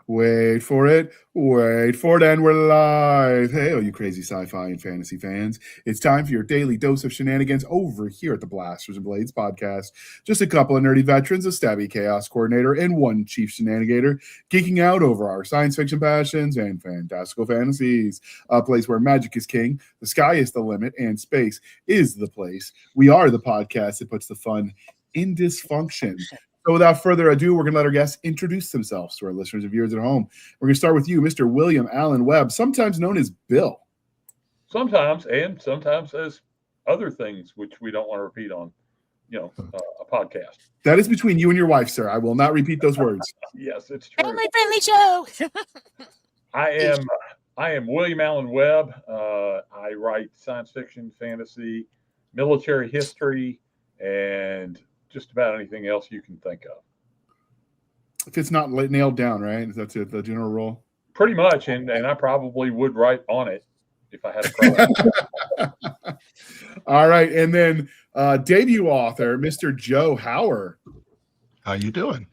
Wait for it. Wait for it. And we're live. Hey, all you crazy sci-fi and fantasy fans. It's time for your daily dose of shenanigans over here at the Blasters and Blades podcast. Just a couple of nerdy veterans, a Stabby chaos coordinator, and one chief shenanigator geeking out over our science fiction passions and fantastical fantasies. A place where magic is king, the sky is the limit, and space is the place. We are the podcast that puts the fun in dysfunction. So without further ado, we're going to let our guests introduce themselves to our listeners and viewers at home. We're going to start with you, Mr. William Alan Webb, sometimes known as Bill. Sometimes, and sometimes as other things, which we don't want to repeat on, a podcast. That is between you and your wife, sir. I will not repeat those words. Yes, it's true. Family-friendly show. I am William Alan Webb. I write science fiction, fantasy, military history, and just about anything else you can think of. If it's not nailed down, right? That's it, the general rule? Pretty much, and I probably would write on it if I had a problem. All right, and then debut author, Mr. Joe Hauer. How you doing?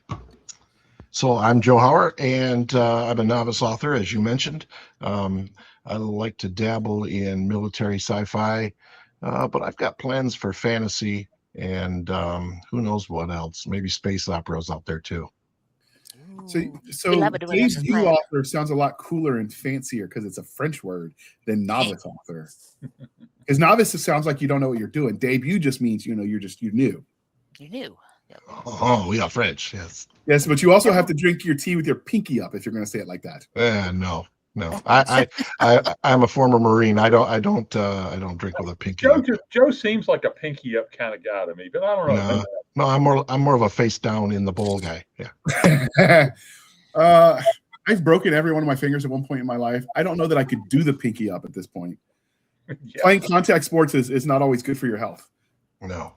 So I'm Joe Hauer, and I'm a novice author, as you mentioned. I like to dabble in military sci-fi, but I've got plans for fantasy and who knows what else? Maybe space operas out there too. So debut author sounds a lot cooler and fancier because it's a French word than novice author. Because novice sounds like you don't know what you're doing. Debut just means you new. You knew. Yep. Oh, we are French. Yes, but you also have to drink your tea with your pinky up if you're going to say it like that. No. I'm a former Marine. I don't drink with a pinky up. Joe seems like a pinky up kind of guy to me, but I don't know. No, I'm more of a face down in the bowl guy. Yeah. I've broken every one of my fingers at one point in my life. I don't know that I could do the pinky up at this point. Yeah. Playing contact sports is not always good for your health. No.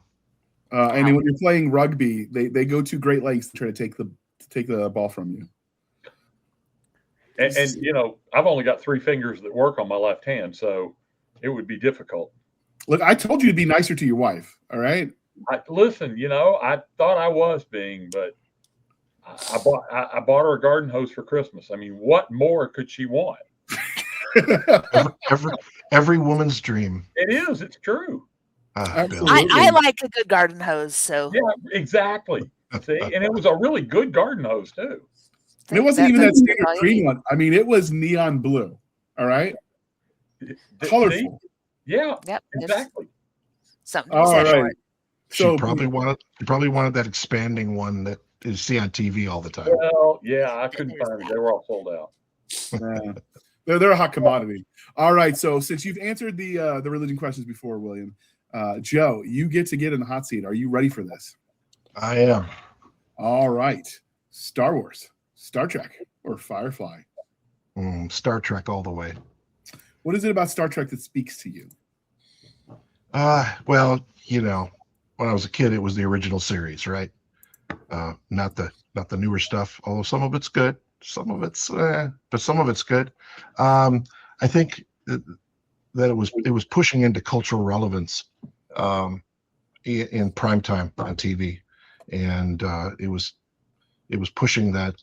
And when you're playing rugby, they go to great lengths to try to take the ball from you. And I've only got 3 fingers that work on my left hand, so it would be difficult. Look, I told you to be nicer to your wife, all right? Listen, I thought I was being, but I bought her a garden hose for Christmas. I mean, what more could she want? every woman's dream. It is. It's true. I like a good garden hose. So yeah, exactly. See, and it was a really good garden hose too. And it wasn't even that standard green one. I mean, it was neon blue. All right, colorful. Yeah, exactly. Something. All right. So you probably wanted that expanding one that you see on TV all the time. Well, yeah, I couldn't find it. They were all sold out. They're a hot commodity. All right. So since you've answered the religion questions before, William, Joe, you get to get in the hot seat. Are you ready for this? I am. All right. Star Wars, Star Trek, or Firefly? Star Trek all the way. What is it about Star Trek that speaks to you? Well, when I was a kid, it was the original series, right? Not the newer stuff. Although some of it's good, some of it's, but some of it's good. I think that it was pushing into cultural relevance in prime time on TV, and it was pushing that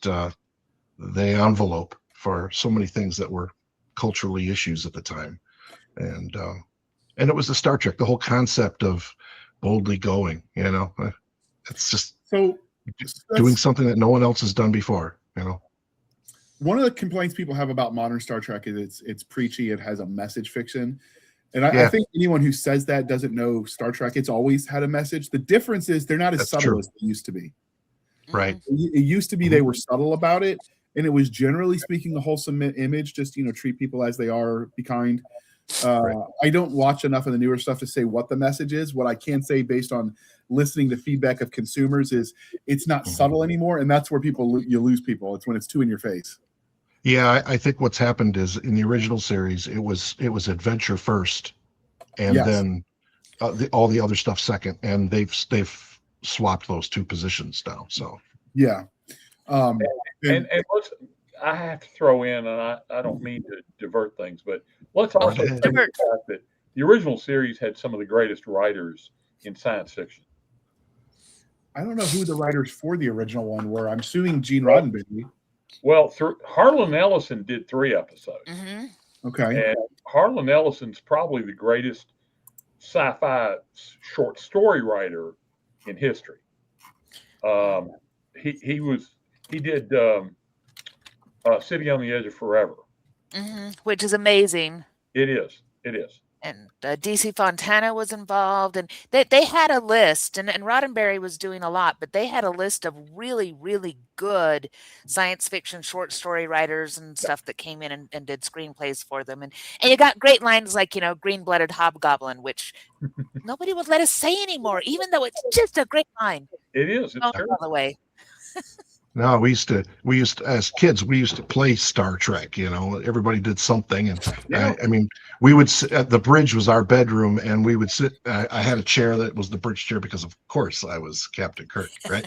the envelope for so many things that were culturally issues at the time, and it was the Star Trek, the whole concept of boldly going. It's just doing something that no one else has done before. One of the complaints people have about modern Star Trek is it's preachy. It has a message fiction. And I think anyone who says that doesn't know Star Trek. It's always had a message. The difference is they're not as subtle as they used to be. Right. It used to be they were subtle about it. And it was generally speaking a wholesome image. Just, treat people as they are, be kind. Right. I don't watch enough of the newer stuff to say what the message is. What I can say based on listening to feedback of consumers is it's not subtle anymore. And that's where you lose people. It's when it's too in your face. Yeah, I think what's happened is in the original series, it was adventure first, and then all the other stuff second, and they've swapped those two positions now. So yeah, and let's, I have to throw in, and I don't mean to divert things, but let's also take the fact that the original series had some of the greatest writers in science fiction. I don't know who the writers for the original one were. I'm assuming Gene Roddenberry. Well, Harlan Ellison did 3 episodes. Mm-hmm. Okay. And Harlan Ellison's probably the greatest sci-fi short story writer in history. He did City on the Edge of Forever. Mm-hmm. Which is amazing. It is. And DC Fontana was involved, and they had a list, and Roddenberry was doing a lot, but they had a list of really, really good science fiction short story writers and stuff that came in and did screenplays for them. And you got great lines like, green-blooded hobgoblin, which nobody would let us say anymore, even though it's just a great line. It is. It's true. By the way. No, we used to as kids, we used to play Star Trek, everybody did something. And Yeah. I mean, we would sit at the bridge was our bedroom, and we would sit, I had a chair that was the bridge chair because of course I was Captain Kirk, right?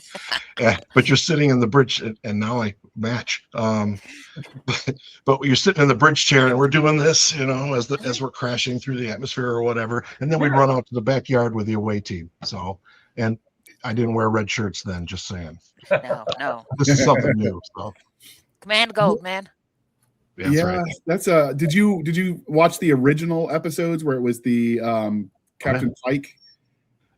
But you're sitting in the bridge, and now I match. But you're sitting in the bridge chair and we're doing this, as we're crashing through the atmosphere or whatever. And then we'd run out to the backyard with the away team. So, and I didn't wear red shirts then, just saying. No. This is something new. So Command Gold, man. that's right. That's did you watch the original episodes where it was the Captain Pike?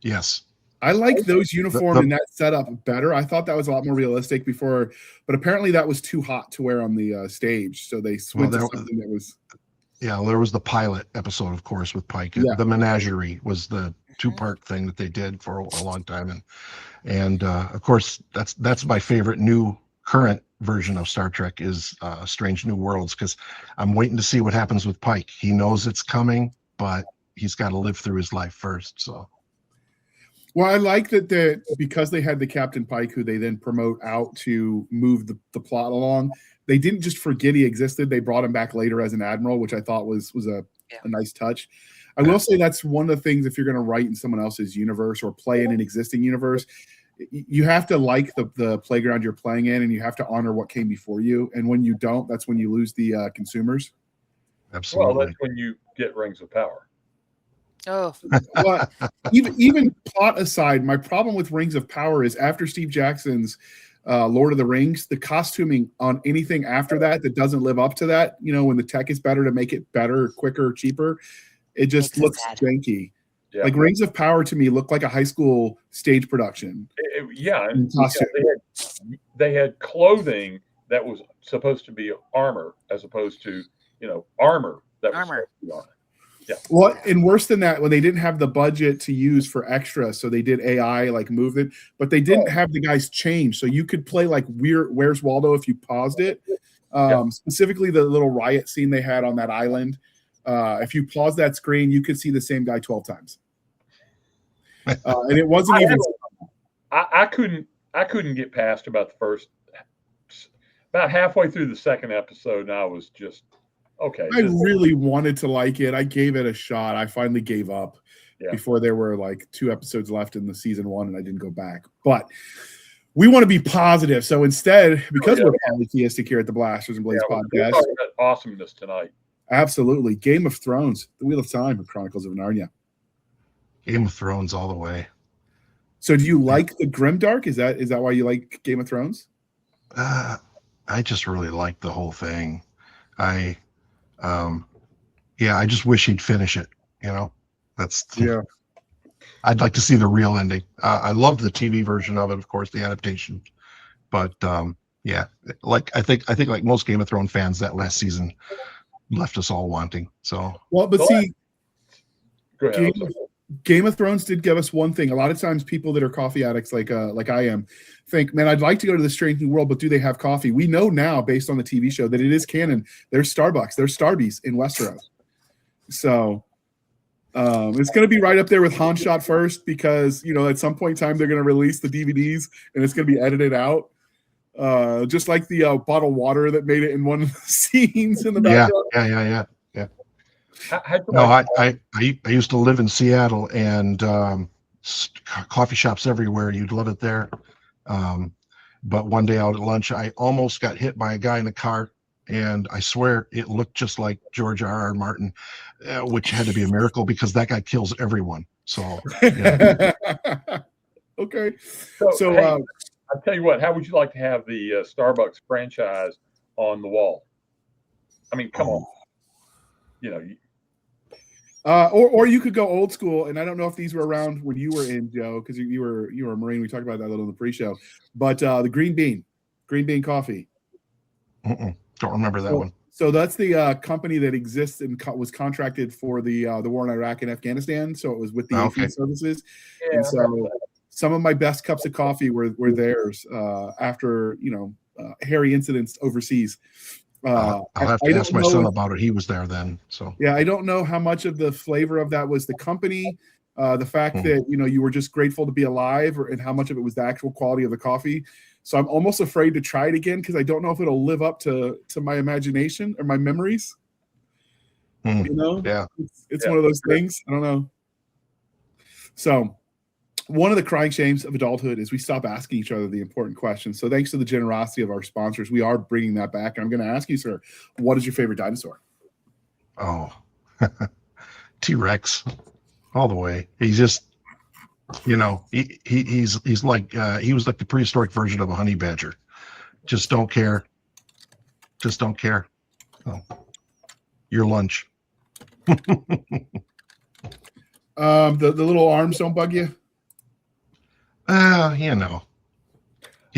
Yes. I like those uniform and that setup better. I thought that was a lot more realistic before, but apparently that was too hot to wear on the stage, so they switched to something that was. Yeah, there was the pilot episode, of course, with Pike. Yeah. The Menagerie was the 2-part thing that they did for a long time, and of course that's my favorite new current version of Star Trek is Strange New Worlds, because I'm waiting to see what happens with Pike. He knows it's coming, but he's got to live through his life first. So, well, I like that because they had the Captain Pike, who they then promote out to move the plot along. They didn't just forget he existed. They brought him back later as an admiral, which I thought was a nice touch. I will say that's one of the things, if you're going to write in someone else's universe or play in an existing universe, you have to like the playground you're playing in, and you have to honor what came before you. And when you don't, that's when you lose the consumers. Absolutely. Well, that's when you get Rings of Power. Oh. But even plot aside, my problem with Rings of Power is after Steve Jackson's Lord of the Rings, the costuming on anything after that doesn't live up to that, when the tech is better to make it better, quicker, cheaper, it just looks janky. Yeah. Like Rings of Power to me looked like a high school stage production. And they had clothing that was supposed to be armor as opposed to armor that was supposed to be armor. Yeah. Well, and worse than that, when they didn't have the budget to use for extra, so they did AI like move it, but they didn't have the guys change, so you could play like Where's Waldo if you paused it. Specifically, the little riot scene they had on that island. If you pause that screen, you could see the same guy 12 times, and it wasn't even. I couldn't get past about halfway through the second episode, and I was just. Okay. I really wanted to like it. I gave it a shot. I finally gave up before there were like 2 episodes left in the season 1, and I didn't go back. But we want to be positive. So instead, because we're polytheistic here at the Blasters and Blades podcast, we're talking about awesomeness tonight. Absolutely. Game of Thrones, The Wheel of Time, and Chronicles of Narnia. Game of Thrones all the way. So do you like the grimdark? Is that why you like Game of Thrones? I just really like the whole thing. I just wish he'd finish it. I'd like to see the real ending. I loved the TV version of it, of course, the adaptation. But I think like most Game of Thrones fans, that last season left us all wanting. So see, go ahead. Game of Thrones did give us one thing. A lot of times people that are coffee addicts like I am think, man, I'd like to go to the Strange New World, but do they have coffee? We know now, based on the TV show, that it is canon. There's Starbucks, there's Starbies in Westeros. So it's going to be right up there with Han Shot first, because, at some point in time, they're going to release the DVDs and it's going to be edited out. Just like the bottled water that made it in one of the scenes in the background. Yeah. No, I used to live in Seattle, and coffee shops everywhere. You'd love it there. But one day out at lunch, I almost got hit by a guy in a car, and I swear it looked just like George R.R. Martin, which had to be a miracle because that guy kills everyone. So, Okay. So I'll tell you what. How would you like to have the Starbucks franchise on the wall? I mean, come on. You know, or you could go old school, and I don't know if these were around when you were in, Joe, because you were a Marine. We talked about that a little in the pre-show, but the green bean coffee. Don't remember that one. So that's the company that exists and was contracted for the war in Iraq and Afghanistan. So it was with the AV services, and so some of my best cups of coffee were theirs after hairy incidents overseas. I'll have to ask my son about it. He was there then, so yeah, I don't know how much of the flavor of that was the company, the fact that you were just grateful to be alive, and how much of it was the actual quality of the coffee. So I'm almost afraid to try it again because I don't know if it'll live up to my imagination or my memories. Yeah, it's one of those things. I don't know. So one of the crying shames of adulthood is we stop asking each other the important questions. So thanks to the generosity of our sponsors, we are bringing that back. And I'm going to ask you, sir, what is your favorite dinosaur? Oh, T-Rex, all the way. He's just, he's like he was like the prehistoric version of a honey badger. Just don't care. Oh, your lunch. The little arms don't bug you? He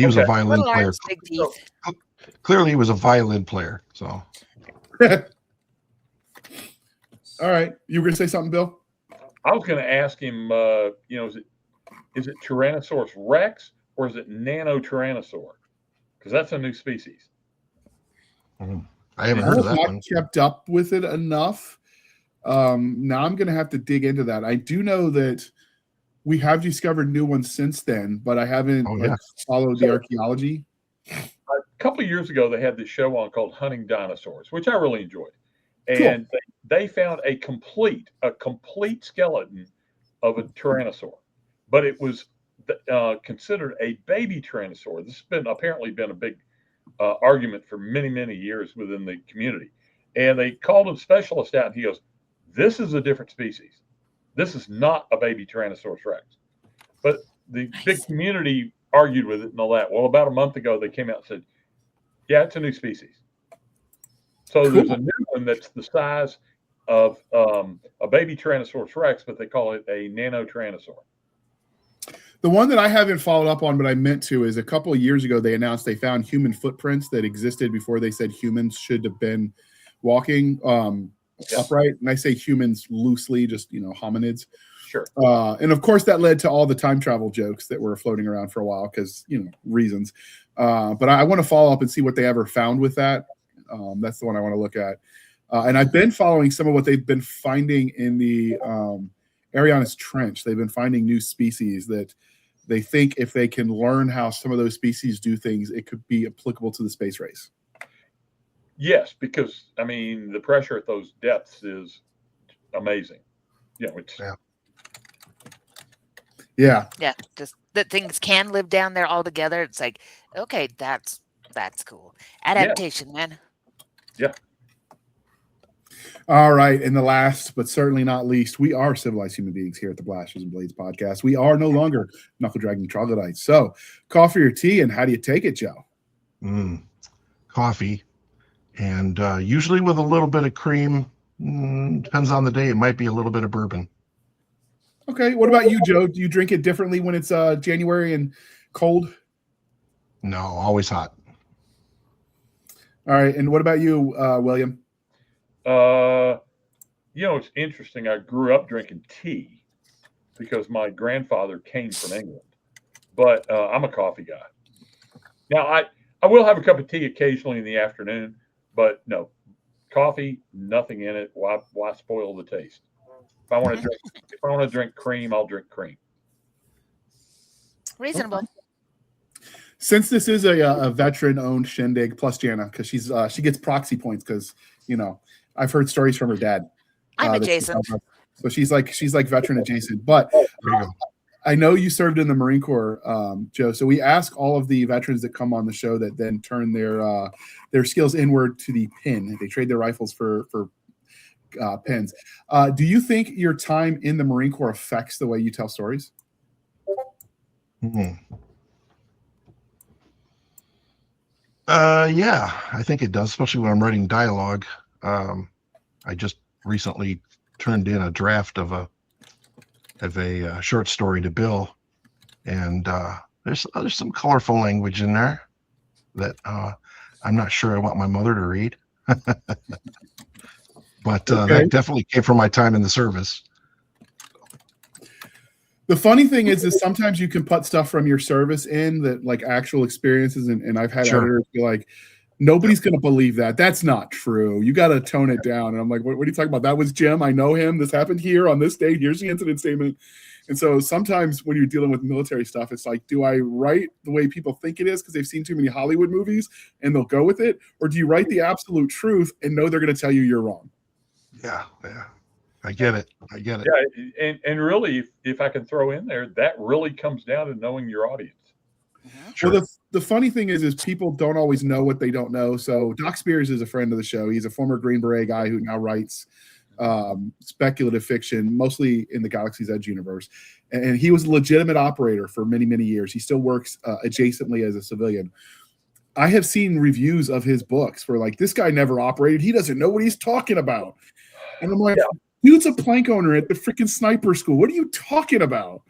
was a violin player. Arms, big teeth. Clearly, he was a violin player. So, all right, you were going to say something, Bill? I was going to ask him. Is it Tyrannosaurus Rex or is it Nanotyrannosaur? Because that's a new species. I haven't heard of that one. Kept up with it enough. Now I'm going to have to dig into that. I do know that we have discovered new ones since then, but I haven't followed the archaeology. A couple of years ago, they had this show on called Hunting Dinosaurs, which I really enjoyed. And they found a complete skeleton of a tyrannosaur, but it was considered a baby tyrannosaur. This has apparently been a big argument for many, many years within the community. And they called a specialist out, and he goes, "This is a different species. This is not a baby Tyrannosaurus Rex." But the big community argued with it and all that. Well, about a month ago, they came out and said, "Yeah, it's a new species." So there's a new one that's the size of a baby Tyrannosaurus Rex, but they call it a Nanotyrannosaur. The one that I haven't followed up on, but I meant to, is a couple of years ago, they announced they found human footprints that existed before they said humans should have been walking upright. And I say humans loosely, just, hominids. Sure. And of course, that led to all the time travel jokes that were floating around for a while because, reasons. But I want to follow up and see what they ever found with that. That's the one I want to look at. And I've been following some of what they've been finding in the Arianas Trench. They've been finding new species that they think if they can learn how some of those species do things, it could be applicable to the space race. Yes, because, the pressure at those depths is amazing. Yeah. Just that things can live down there all together. It's like, okay, that's cool. Adaptation, man. Yeah. All right. And the last, but certainly not least, we are civilized human beings here at the Blasters and Blades podcast. We are no longer knuckle dragging troglodytes. So, coffee or tea, and how do you take it, Joe? Coffee. And usually with a little bit of cream. Depends on the day. It might be a little bit of bourbon. Okay. What about you, Joe? Do you drink it differently when it's January and cold? No, always hot. All right. And what about you, William? It's interesting. I grew up drinking tea because my grandfather came from England, but I'm a coffee guy. Now, I will have a cup of tea occasionally in the afternoon, but no, coffee, nothing in it. Why spoil the taste? If I want to drink cream, I'll drink cream. Reasonable. Since this is a veteran-owned shindig, plus Jana, because she gets proxy points because I've heard stories from her dad. I'm adjacent. So she's like veteran adjacent. But I know you served in the Marine Corps, Joe. So we ask all of the veterans that come on the show that then turn their skills inward to the pin. They trade their rifles for pins. Do you think your time in the Marine Corps affects the way you tell stories? Yeah, I think it does, especially when I'm writing dialogue. I just recently turned in a draft of a short story to Bill, and there's some colorful language in there that I'm not sure I want my mother to read. But Okay. that definitely came from my time in the service. The funny thing is sometimes you can put stuff from your service in that like actual experiences, and I've had Sure. editors be like, nobody's going to believe that. That's not true. You got to tone it down. And I'm like, what are you talking about? That was Jim. I know him. This happened here on this date. Here's the incident statement. And so sometimes when you're dealing with military stuff, it's like, do I write the way people think it is because they've seen too many Hollywood movies and they'll go with it? Or do you write the absolute truth and know they're going to tell you you're wrong? Yeah. I get it. Yeah, and really, if I can throw in there, that really comes down to knowing your audience. Sure. Well, the funny thing is people don't always know what they don't know. So Doc Spears is a friend of the show. He's a former Green Beret guy who now writes speculative fiction, mostly in the Galaxy's Edge universe. And he was a legitimate operator for many, many years. He still works adjacently as a civilian. I have seen reviews of his books where like, this guy never operated. He doesn't know what he's talking about. And I'm like, dude's a plank owner at the freaking sniper school. What are you talking about?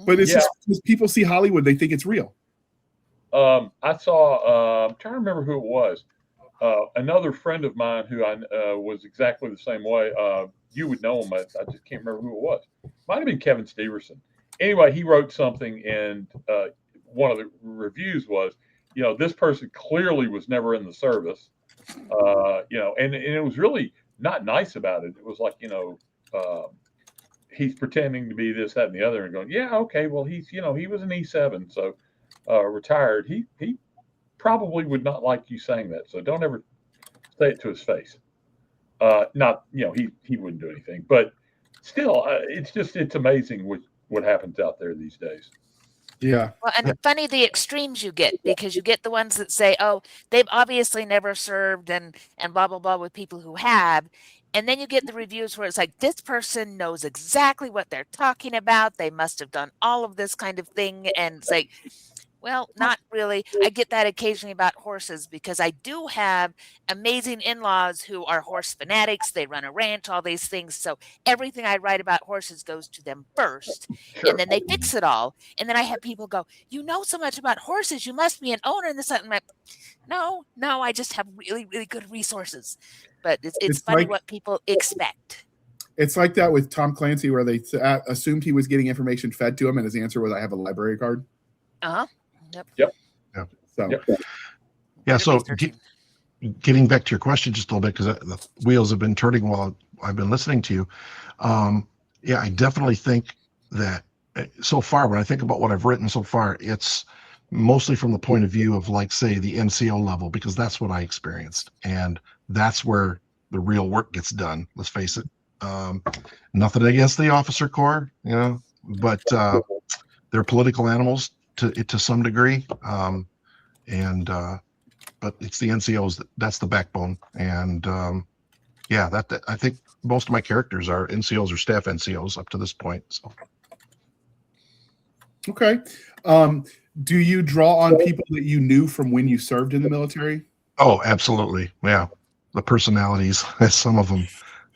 But it's just because people see Hollywood, they think it's real. I saw, I'm trying to remember who it was. Another friend of mine who I was exactly the same way. You would know him. I just can't remember who it was. Might have been Kevin Steverson. Anyway, he wrote something, and one of the reviews was, this person clearly was never in the service. And it was really not nice about it. It was like, he's pretending to be this, that, and the other, and going, yeah, okay, well, he's, he was an E7, so retired. He probably would not like you saying that, so don't ever say it to his face. Not, he wouldn't do anything, but still, it's amazing what happens out there these days. Yeah. Well, and funny the extremes you get, because you get the ones that say, oh, they've obviously never served and blah, blah, blah with people who have. And then you get the reviews where it's like, this person knows exactly what they're talking about. They must have done all of this kind of thing. And it's like, well, not really. I get that occasionally about horses because I do have amazing in-laws who are horse fanatics. They run a ranch, all these things. So everything I write about horses goes to them first, and then they fix it all. And then I have people go, you know so much about horses. You must be an owner in this. I'm like, no, I just have really, really good resources. But it's funny like, what people expect. It's like that with Tom Clancy, where they assumed he was getting information fed to him, and his answer was, I have a library card. Uh-huh. Yep. So, yeah. So getting back to your question just a little bit, because the wheels have been turning while I've been listening to you. Yeah, I definitely think that so far, when I think about what I've written so far, it's mostly from the point of view of, like, say, the NCO level, because that's what I experienced, and that's where the real work gets done. Let's face it. Nothing against the officer corps, but they're political animals to some degree, but it's the NCOs that's the backbone, and that I think most of my characters are NCOs or staff NCOs up to this point. So, okay, do you draw on people that you knew from when you served in the military? Oh, absolutely, yeah. The personalities, some of them,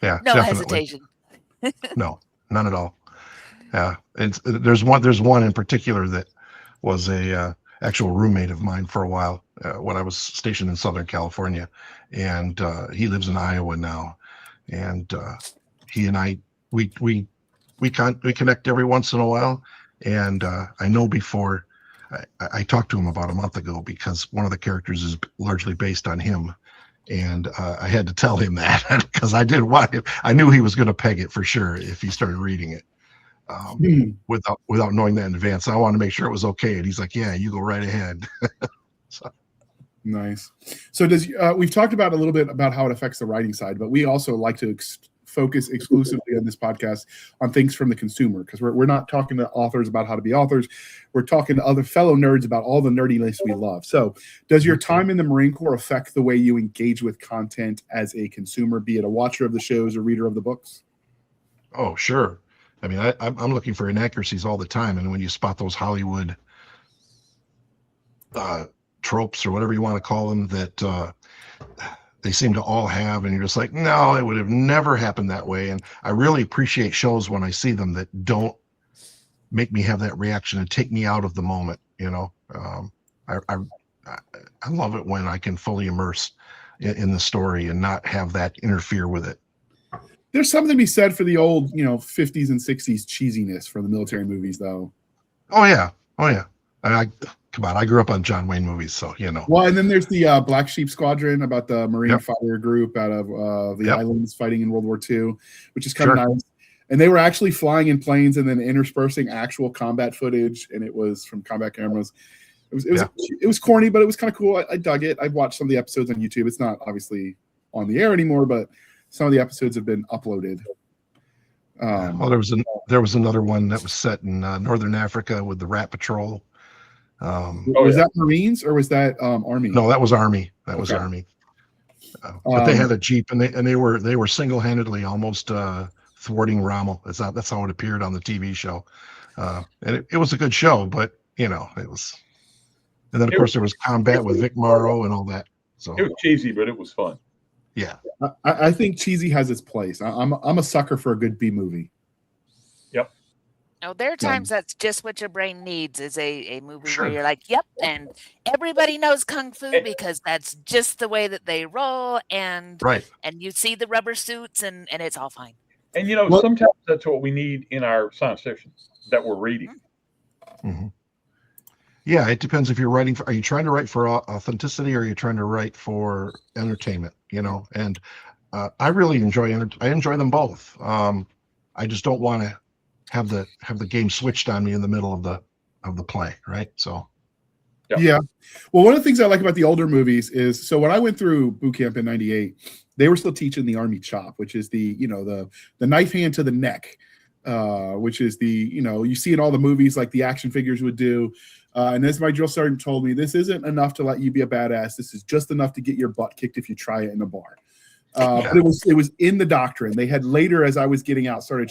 yeah, no definitely. hesitation. No, none at all. Yeah, there's one in particular that was a actual roommate of mine for a while when I was stationed in Southern California, and he lives in Iowa now, and he and I we connect every once in a while, and I know before I talked to him about a month ago because one of the characters is largely based on him, and I had to tell him that because I didn't want him. I knew he was going to peg it for sure if he started reading it. Without knowing that in advance. I wanted to make sure it was okay, and he's like, yeah, you go right ahead. So. Nice. So we've talked about a little bit about how it affects the writing side, but we also like to focus exclusively on this podcast on things from the consumer, because we're not talking to authors about how to be authors. We're talking to other fellow nerds about all the nerdiness we love. So does your time in the Marine Corps affect the way you engage with content as a consumer, be it a watcher of the shows or reader of the books? Oh, sure. I mean, I'm looking for inaccuracies all the time, and when you spot those Hollywood tropes or whatever you want to call them that they seem to all have, and you're just like, no, it would have never happened that way. And I really appreciate shows when I see them that don't make me have that reaction and take me out of the moment. I love it when I can fully immerse in the story and not have that interfere with it. There's something to be said for the old, 50s and 60s cheesiness from the military movies, though. Oh yeah. Come on, I grew up on John Wayne movies, so Well, and then there's the Black Sheep Squadron about the Marine Yep. fighter group out of the Yep. islands fighting in World War II, which is kind of Sure. nice. And they were actually flying in planes and then interspersing actual combat footage, and it was from combat cameras. It was corny, but it was kind of cool. I dug it. I've watched some of the episodes on YouTube. It's not obviously on the air anymore, but some of the episodes have been uploaded. Well, there was another one that was set in Northern Africa with the Rat Patrol. Was that Marines or was that Army? No, that was Army. That was Okay. Army. But they had a Jeep, and they were single-handedly almost thwarting Rommel. That's how it appeared on the TV show, and it was a good show. But it was, and then of course there was combat with Vic Morrow and all that. So It was cheesy, but it was fun. yeah, I think cheesy has its place. I'm a sucker for a good B movie. No, there are times that's just what your brain needs is a movie Sure. where you're like, yep, and everybody knows kung fu because that's just the way that they roll, and right. and you see the rubber suits and it's all fine. And Well- sometimes that's what we need in our science fiction that we're reading. Mm-hmm. Yeah, it depends if you're writing. Are you trying to write for authenticity, or are you trying to write for entertainment? And I really enjoy them both. I just don't want to have the game switched on me in the middle of the play, right? So Yeah. Well, one of the things I like about the older movies is, so when I went through boot camp in '98, they were still teaching the Army chop, which is the knife hand to the neck, which is you see in all the movies like the action figures would do. And as my drill sergeant told me, this isn't enough to let you be a badass. This is just enough to get your butt kicked if you try it in a bar. But it was in the doctrine. They had later, as I was getting out, started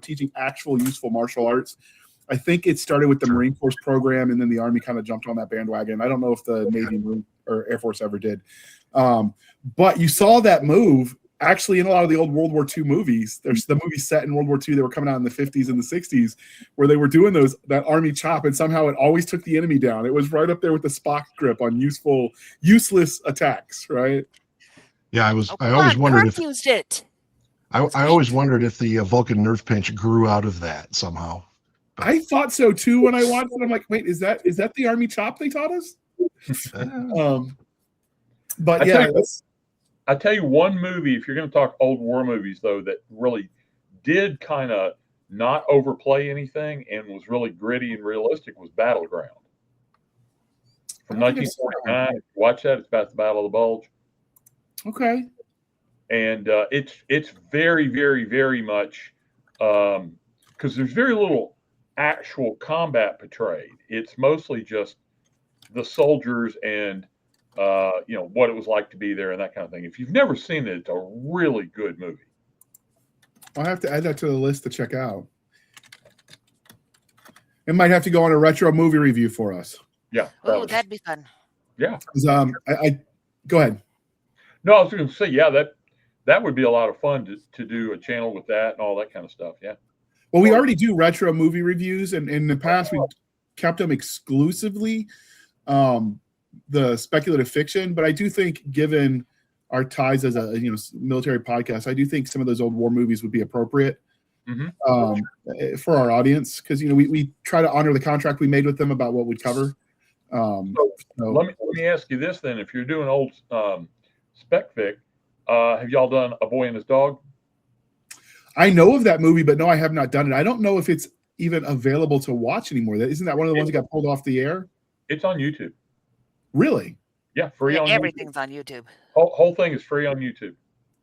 teaching actual useful martial arts. I think it started with the Marine Force program, and then the Army kind of jumped on that bandwagon. I don't know if the Navy or Air Force ever did. But you saw that move actually in a lot of the old World War II movies. There's the movies set in World War II that were coming out in the 50s and the 60s where they were doing that Army chop, and somehow it always took the enemy down. It was right up there with the Spock grip on useless attacks, right? yeah, I always wondered if used it. I always wondered if the Vulcan nerve pinch grew out of that somehow. I thought so too when I watched it. I'm like, wait, is that the Army chop they taught us? But yeah, I tell you one movie, if you're going to talk old war movies, though, that really did kind of not overplay anything and was really gritty and realistic was Battleground. From 1949. If you watch that, it's about the Battle of the Bulge. okay. And it's very, very, very much because there's very little actual combat portrayed. It's mostly just the soldiers and what it was like to be there and that kind of thing. If you've never seen it, it's a really good movie. I'll have to add that to the list to check out. It might have to go on a retro movie review for us. Yeah. Oh, that'd be fun. Yeah. I go ahead. No, I was going to say, yeah, that would be a lot of fun to do a channel with that and all that kind of stuff. Yeah. Well, we already do retro movie reviews, and in the past we kept them exclusively the speculative fiction. But I do think, given our ties as a military podcast, I do think some of those old war movies would be appropriate for our audience, because we try to honor the contract we made with them about what we'd cover. So let me ask you this then: if you're doing old spec fic, have y'all done A Boy and His Dog? I know of that movie, but no, I have not done it. I don't know if it's even available to watch anymore. Isn't that one of the ones that got pulled off the air? It's on YouTube. Really? Yeah, free on Everything's YouTube. on YouTube. Whole thing is free on YouTube.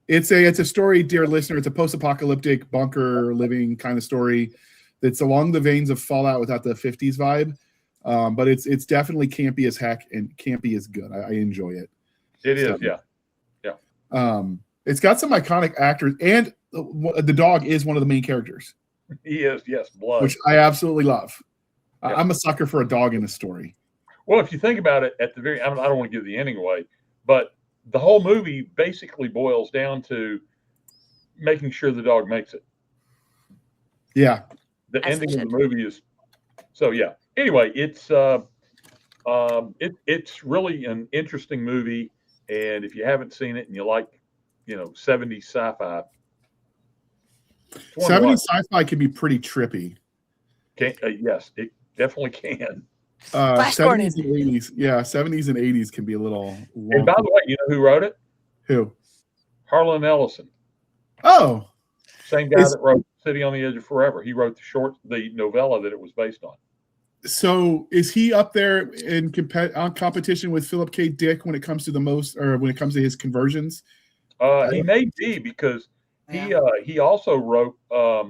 It's a story, dear listener. It's a post-apocalyptic bunker living kind of story that's along the veins of Fallout without the 50s vibe. But it's definitely campy as heck, and campy is good. I enjoy it. It is, yeah. It's got some iconic actors, and the dog is one of the main characters. He is, yes, blood. Which I absolutely love. Yeah. I'm a sucker for a dog in a story. Well, if you think about it, at the very, I don't want to give the ending away, but the whole movie basically boils down to making sure the dog makes it. Yeah. The As ending it of the should. movie is so. Yeah. Anyway, it's really an interesting movie, and if you haven't seen it and you like, 70s sci-fi, it's one to 70s watch. sci-fi can be pretty trippy. Yes, it definitely can. Flash 70s Gordon. and 80s. Yeah, 70s and 80s can be a little And by wonky. the way, you know who wrote it? Who? Harlan Ellison, Oh, same guy Is- that wrote City on the Edge of Forever. He wrote the novella that it was based on. so is he up there in on competition with Philip K. Dick when it comes to when it comes to his conversions? He may be, because he also wrote a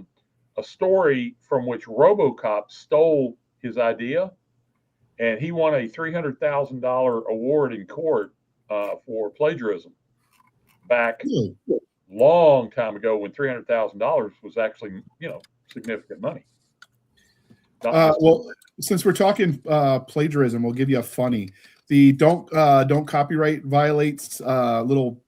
story from which RoboCop stole his idea, and he won a $300,000 award in court for plagiarism back Really? long time ago, when $300,000 was actually significant money. Well, since we're talking plagiarism, we'll give you a funny. The don't copyright violates little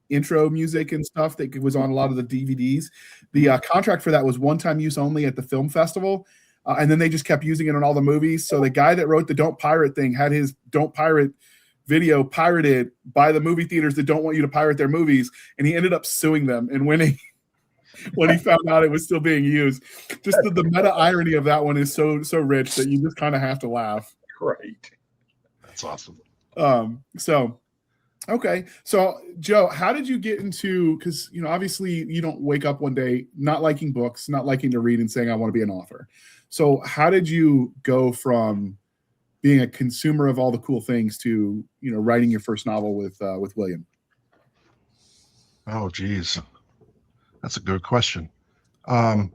intro music and stuff that was on a lot of the DVDs. The contract for that was one-time use only at the film festival, and then they just kept using it on all the movies. So the guy that wrote the Don't Pirate thing had his Don't Pirate video pirated by the movie theaters that don't want you to pirate their movies, and he ended up suing them and winning when he found out it was still being used. Just the meta irony of that one is so rich that you just kind of have to laugh. Great. That's awesome. Okay. So Joe, how did you get into, because obviously you don't wake up one day not liking books, not liking to read and saying I want to be an author. So how did you go from being a consumer of all the cool things to writing your first novel with William? Oh, geez, that's a good question. I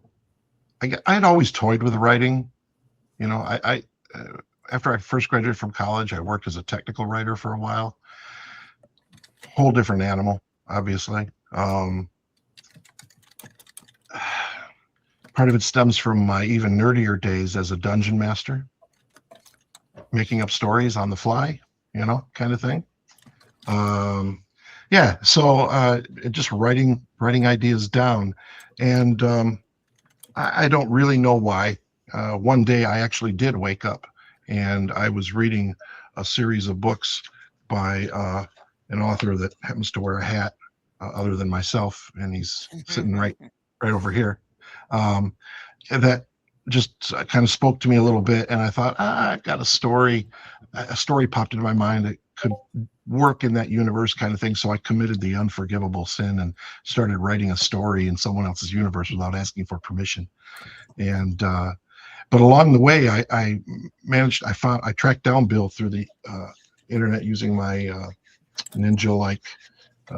had always toyed with writing. I after I first graduated from college, I worked as a technical writer for a while. Whole different animal, obviously. Part of it stems from my even nerdier days as a dungeon master, making up stories on the fly, kind of thing. So just writing ideas down, and I don't really know why. One day I actually did wake up, and I was reading a series of books by an author that happens to wear a hat other than myself, and he's sitting right over here. That just kind of spoke to me a little bit, and I thought, I've got a story. A story popped into my mind that could work in that universe, kind of thing. So I committed the unforgivable sin and started writing a story in someone else's universe without asking for permission. And but along the way, I tracked down Bill through the internet using my ninja-like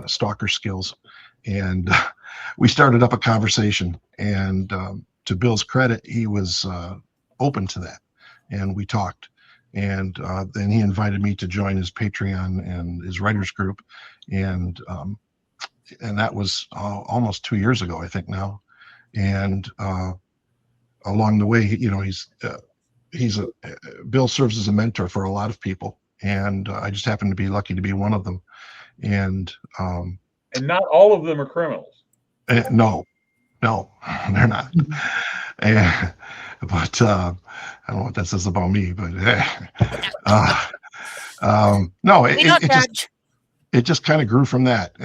stalker skills, and we started up a conversation. And to Bill's credit, he was open to that, and we talked. And then he invited me to join his Patreon and his writers group, and that was almost 2 years ago, I think now. And along the way, Bill serves as a mentor for a lot of people, and I just happen to be lucky to be one of them. And not all of them are criminals. No, they're not. But I don't know what that says about me. But no, it just kind of grew from that.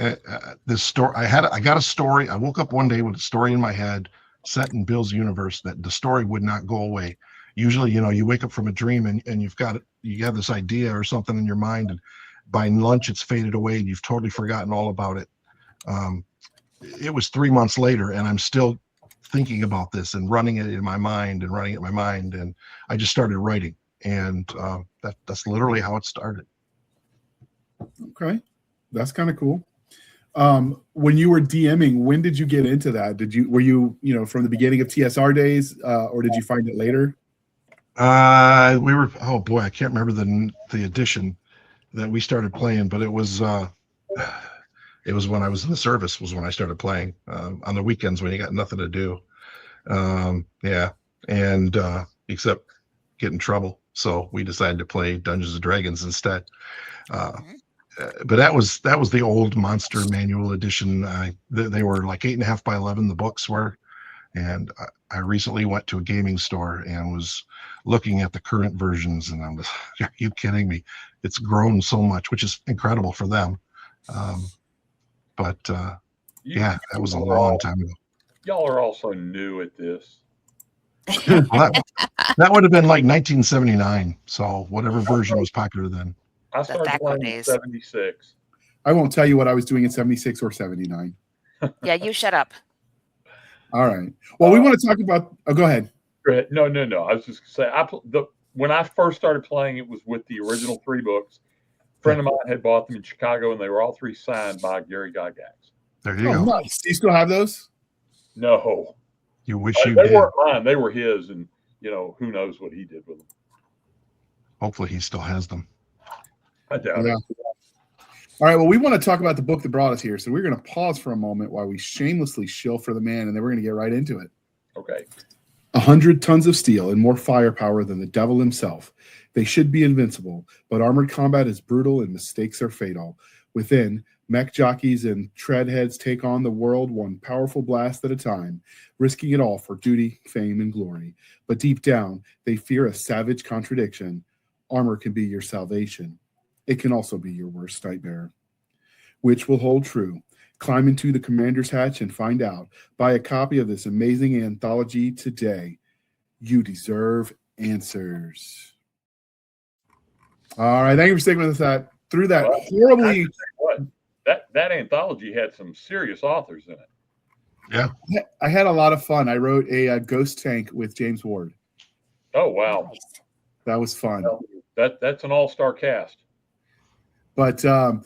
This story I got a story. I woke up one day with a story in my head set in Bill's universe that the story would not go away. Usually, you wake up from a dream and you have this idea or something in your mind, and by lunch it's faded away and you've totally forgotten all about it. It was 3 months later, and I'm still thinking about this and running it in my mind, and I just started writing, and that's literally how it started. Okay, that's kind of cool. When you were DMing, when did you get into that? Were you from the beginning of TSR days, or did you find it later? Oh boy, I can't remember the edition that we started playing, but it was when I was in the service was when I started playing on the weekends when you got nothing to do. And except get in trouble. So we decided to play Dungeons and Dragons instead. Mhm. But that was the old Monster Manual edition. They were like 8.5 by 11. The books were, and I recently went to a gaming store and was looking at the current versions, and I was, are you kidding me? It's grown so much, which is incredible for them. But yeah, that was a long time ago. Y'all are also new at this. Well, that would have been like 1979. So whatever version was popular then. I started Thaco playing in days. 76. I won't tell you what I was doing in 76 or 79. Yeah, you shut up. All right. Well, we want to talk about. Oh, go ahead. No. I was just going to say, when I first started playing, it was with the original 3 books. A friend of mine had bought them in Chicago, and they were all 3 signed by Gary Gygax. There you go. Nice. Do you still have those? No. You wish you They did. weren't mine. They were his, and, who knows what he did with them. Hopefully he still has them. I doubt it. All right. Well, we want to talk about the book that brought us here. So we're going to pause for a moment while we shamelessly shill for the man, and then we're going to get right into it. Okay. 100 tons of steel and more firepower than the devil himself. They should be invincible, but armored combat is brutal and mistakes are fatal. Within, mech jockeys and treadheads take on the world one powerful blast at a time, risking it all for duty, fame, and glory. But deep down, they fear a savage contradiction. Armor can be your salvation. It can also be your worst nightmare. Which will hold true? Climb into the commander's hatch and find out. Buy a copy of this amazing anthology today. You deserve answers. All right. Thank you for sticking with us through that horribly. That anthology had some serious authors in it. Yeah. I had a lot of fun. I wrote a ghost tank with James Ward. Oh, wow. That was fun. That's an all-star cast. But the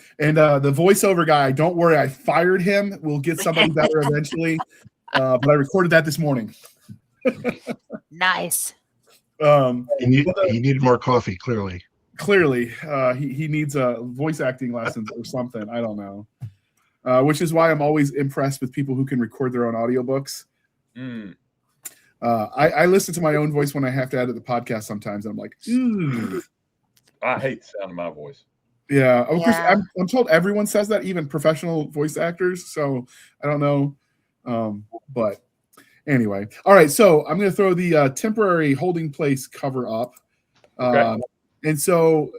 voiceover guy, don't worry, I fired him. We'll get somebody better eventually. But I recorded that this morning. Nice. He needed more coffee, clearly. Clearly, he needs voice acting lessons or something. I don't know. Which is why I'm always impressed with people who can record their own audiobooks. I listen to my own voice when I have to edit the podcast sometimes. And I'm like, I hate the sound of my voice. Yeah, of course. I'm told everyone says that, even professional voice actors. So I don't know, but anyway. All right, so I'm going to throw the temporary holding place cover up. Okay. And so,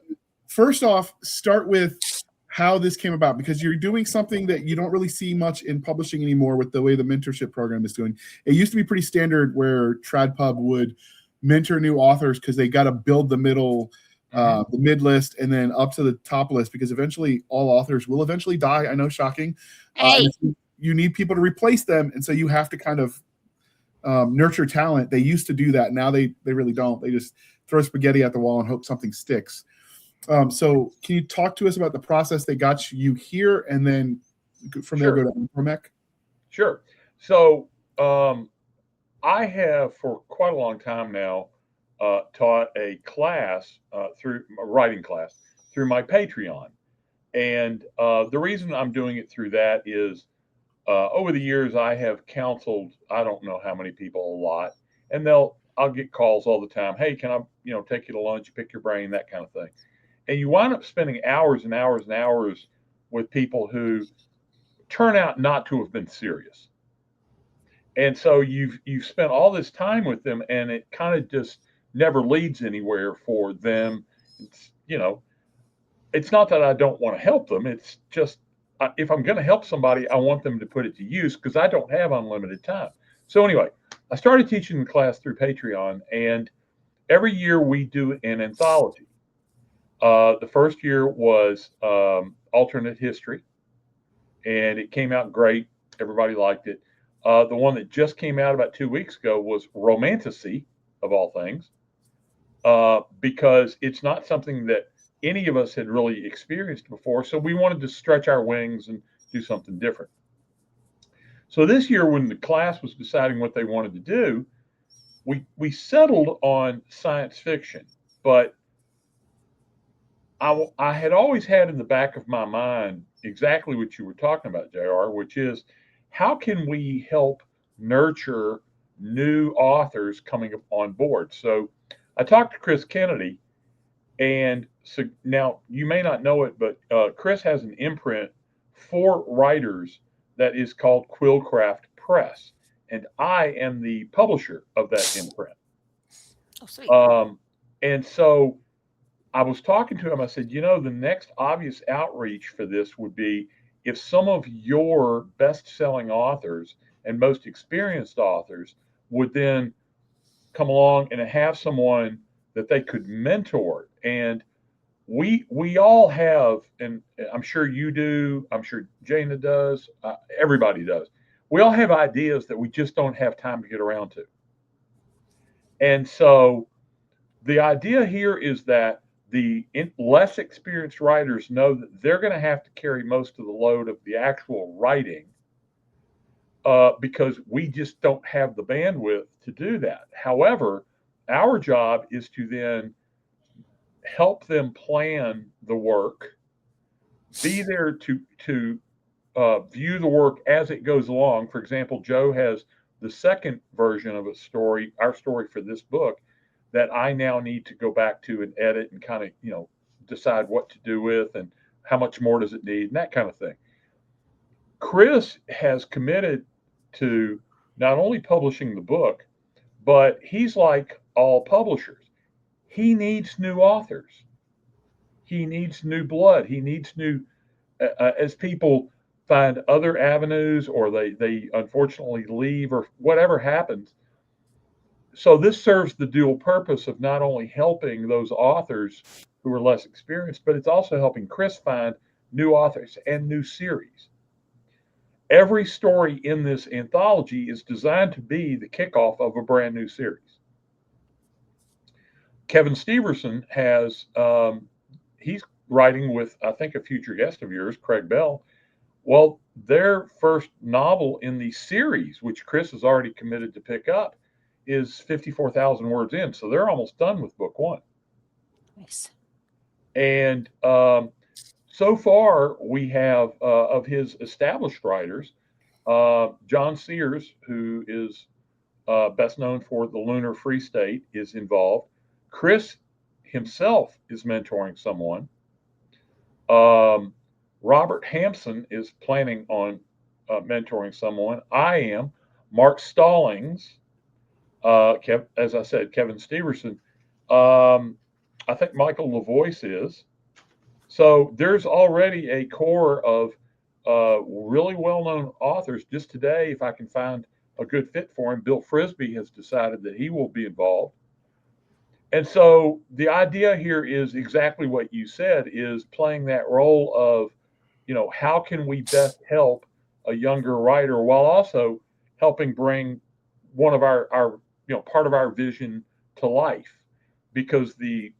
first off, start with how this came about, because you're doing something that you don't really see much in publishing anymore with the way the mentorship program is doing. It used to be pretty standard where TradPub would mentor new authors because they got to build the mid list and then up to the top list, because eventually all authors will eventually die. I know, shocking. You need people to replace them, and so you have to kind of nurture talent. They used to do that. Now they really don't. They just throw spaghetti at the wall and hope something sticks. So can you talk to us about the process that got you here, and then from there go to Anthromech? Sure. So I have for quite a long time now taught a class through a writing class through my Patreon. And the reason I'm doing it through that is over the years, I have counseled, I don't know how many people, a lot, and I'll get calls all the time. Hey, can I, take you to lunch, pick your brain, that kind of thing. And you wind up spending hours and hours and hours with people who turn out not to have been serious. And so you've spent all this time with them, and it kind of just never leads anywhere for them. It's, it's not that I don't want to help them. It's just, if I'm going to help somebody, I want them to put it to use, because I don't have unlimited time. So anyway, I started teaching the class through Patreon, and every year we do an anthology. The first year was alternate history, and it came out great. Everybody liked it. The one that just came out about 2 weeks ago was romantasy, of all things, because it's not something that any of us had really experienced before. So we wanted to stretch our wings and do something different. So this year, when the class was deciding what they wanted to do, we settled on science fiction. But I had always had in the back of my mind exactly what you were talking about, JR, which is, how can we help nurture new authors coming on board? So I talked to Chris Kennedy, and so now you may not know it, but Chris has an imprint for writers that is called Quillcraft Press, and I am the publisher of that imprint. Oh, sweet. And so I was talking to him. I said, the next obvious outreach for this would be if some of your best-selling authors and most experienced authors would then come along and have someone that they could mentor. And we all have, and I'm sure you do, I'm sure Jana does, everybody does. We all have ideas that we just don't have time to get around to. And so the idea here is that the less experienced writers know that they're going to have to carry most of the load of the actual writing because we just don't have the bandwidth to do that. However, our job is to then help them plan the work, be there to view the work as it goes along. For example, Joe has the second version of a story, our story for this book, that I now need to go back to and edit and kind of, decide what to do with and how much more does it need and that kind of thing. Chris has committed to not only publishing the book, but he's like all publishers. He needs new authors. He needs new blood. He needs new, as people find other avenues or they unfortunately leave or whatever happens. So this serves the dual purpose of not only helping those authors who are less experienced, but it's also helping Chris find new authors and new series. Every story in this anthology is designed to be the kickoff of a brand new series. Kevin Steverson has, he's writing with, I think, a future guest of yours, Craig Bell. Well, their first novel in the series, which Chris has already committed to pick up, is 54,000 words in. So they're almost done with book one. Nice. And so far, we have of his established writers, John Sears, who is best known for The Lunar Free State, is involved. Chris himself is mentoring someone. Robert Hampson is planning on mentoring someone. I am. Mark Stallings, as I said, Kevin Steverson. I think Michael LaVoice is. So there's already a core of really well-known authors. Just today, if I can find a good fit for him, Bill Frisbee has decided that he will be involved. And so the idea here is exactly what you said, is playing that role of, how can we best help a younger writer while also helping bring one of our part of our vision to life, because the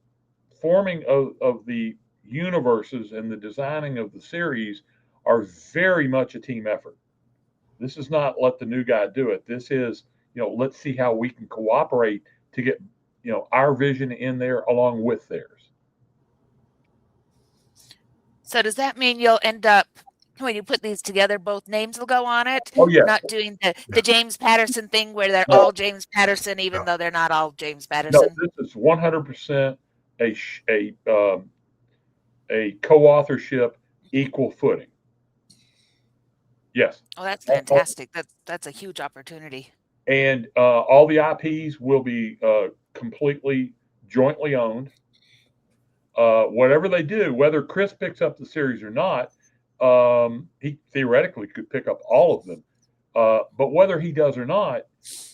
forming of the universes and the designing of the series are very much a team effort. This is not let the new guy do it. This is, let's see how we can cooperate to get, our vision in there along with theirs. So does that mean you'll end up, when you put these together, both names will go on it? Oh, yeah. Not doing the James Patterson thing where they're No. all James Patterson, even though they're not all James No, Patterson? this is 100% a co-authorship, equal footing. Yes. Oh, that's fantastic. That's a huge opportunity. And all the IPs will be completely jointly owned. Whatever they do, whether Chris picks up the series or not, he theoretically could pick up all of them. But whether he does or not,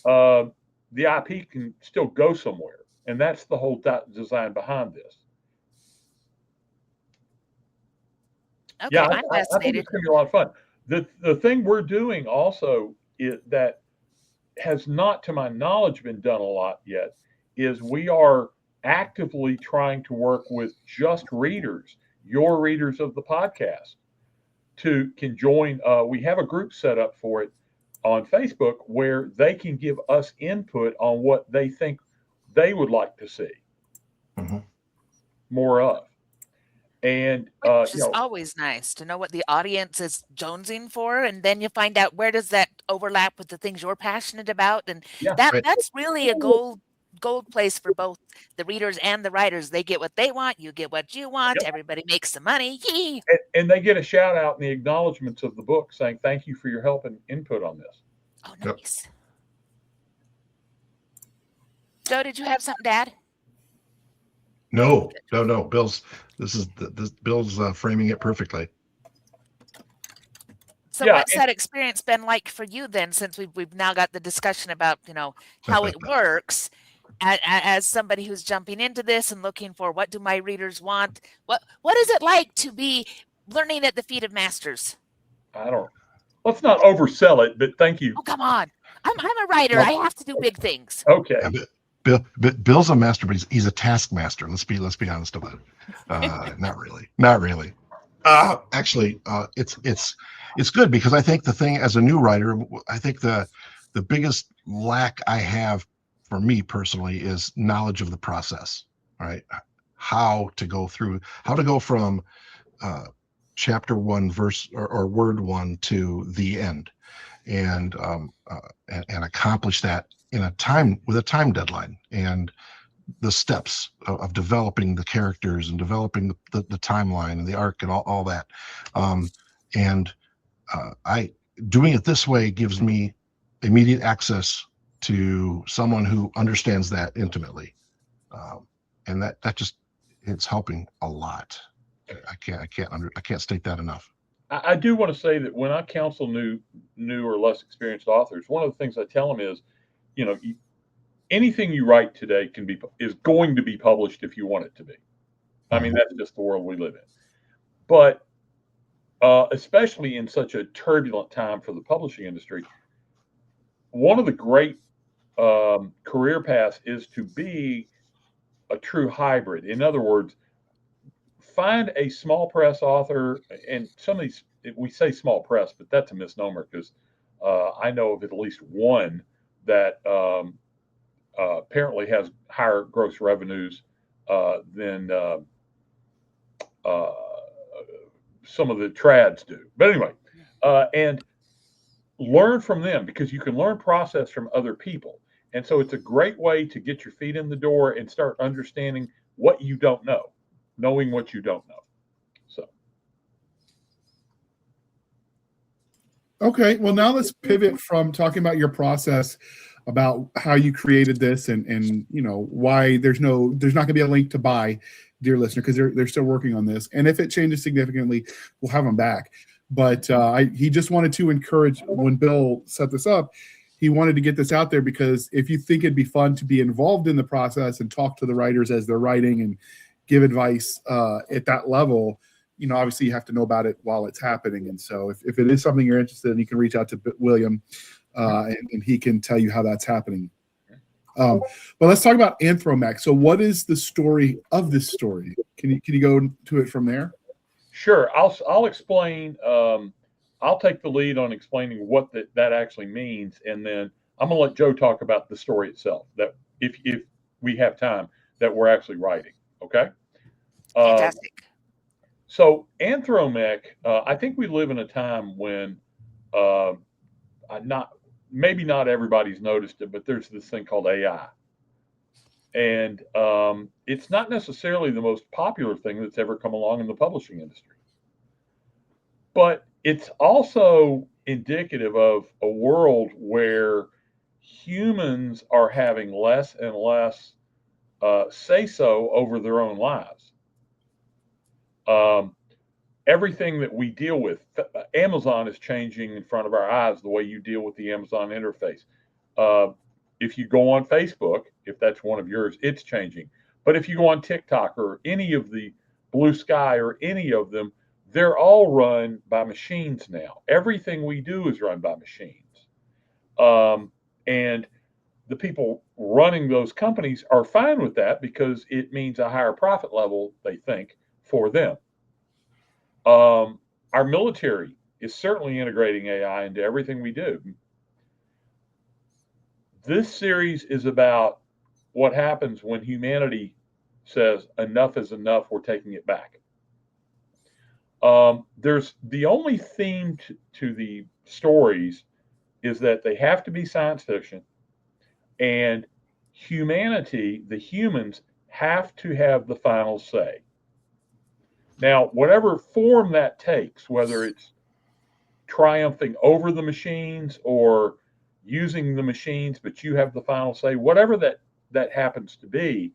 the IP can still go somewhere. And that's the whole design behind this. Okay, Yeah, I'm I think fascinated. it's going to be a lot of fun. The thing we're doing also that has not, to my knowledge, been done a lot yet, is we are actively trying to work with just readers, your readers of the podcast, can join. We have a group set up for it on Facebook where they can give us input on what they think they would like to see more of. And which is always nice to know what the audience is jonesing for, and then you find out where does that overlap with the things you're passionate about, and that's really a goal gold place for both the readers and the writers. They get what they want, you get what you want, Yep. everybody makes some money. Yee! And they get a shout out in the acknowledgments of the book saying, thank you for your help and input on this. Oh, Yep. nice. Joe, did you have something to add? No. Bill's Bill's framing it perfectly. So Yeah, what's that experience been like for you then, since we've now got the discussion about, how it works as somebody who's jumping into this and looking for what do my readers want? What is it like to be learning at the feet of masters? Let's not oversell it, but thank you. Oh, come on. I'm a writer. I have to do big things. Okay. Yeah, Bill's a master, but he's a taskmaster. Let's be honest about it. Not really. Actually, it's good because I think the thing as a new writer, I think the biggest lack I have for me personally is knowledge of the process. Right, how to go from chapter 1 verse or word 1 to the end, and accomplish that with a time deadline, and the steps of developing the characters and developing the timeline and the arc and all that. I doing it this way gives me immediate access to someone who understands that intimately. And that just, it's helping a lot. I can't state that enough. I do want to say that when I counsel new or less experienced authors, one of the things I tell them is, anything you write today is going to be published if you want it to be. I mean, that's just the world we live in. But especially in such a turbulent time for the publishing industry, one of the great career paths is to be a true hybrid. In other words, find a small press author, and some of these, we say small press, but that's a misnomer because I know of at least one that apparently has higher gross revenues than some of the trads do. But anyway, and learn from them, because you can learn process from other people. And so it's a great way to get your feet in the door and start understanding what you don't know, knowing what you don't know. So. Okay, well, now let's pivot from talking about your process, about how you created this, and why there's not going to be a link to buy, dear listener, because they're still working on this. And if it changes significantly, we'll have them back. But he just wanted to encourage, when Bill set this up, he wanted to get this out there, because if you think it'd be fun to be involved in the process and talk to the writers as they're writing and give advice at that level, obviously you have to know about it while it's happening. And so if it is something you're interested in, you can reach out to William and he can tell you how that's happening. But let's talk about Anthromech. So what is the story of this story? Can you go to it from there? Sure. I'll explain. I'll take the lead on explaining what that actually means, and then I'm going to let Joe talk about the story itself, that if we have time, that we're actually writing. Okay? Fantastic. So Anthromech, I think we live in a time when maybe not everybody's noticed it, but there's this thing called AI. And it's not necessarily the most popular thing that's ever come along in the publishing industry. But it's also indicative of a world where humans are having less and less say-so over their own lives. Everything that we deal with, Amazon is changing in front of our eyes, the way you deal with the Amazon interface. If you go on Facebook, if that's one of yours, it's changing. But if you go on TikTok or any of the Blue Sky or any of them, they're all run by machines now. Everything we do is run by machines. And the people running those companies are fine with that, because it means a higher profit level, they think, for them. Our military is certainly integrating AI into everything we do. This series is about what happens when humanity says enough is enough, we're taking it back. There's the only theme to the stories is that they have to be science fiction, and humanity, the humans, have to have the final say. Now, whatever form that takes, whether it's triumphing over the machines or using the machines, but you have the final say, whatever that happens to be,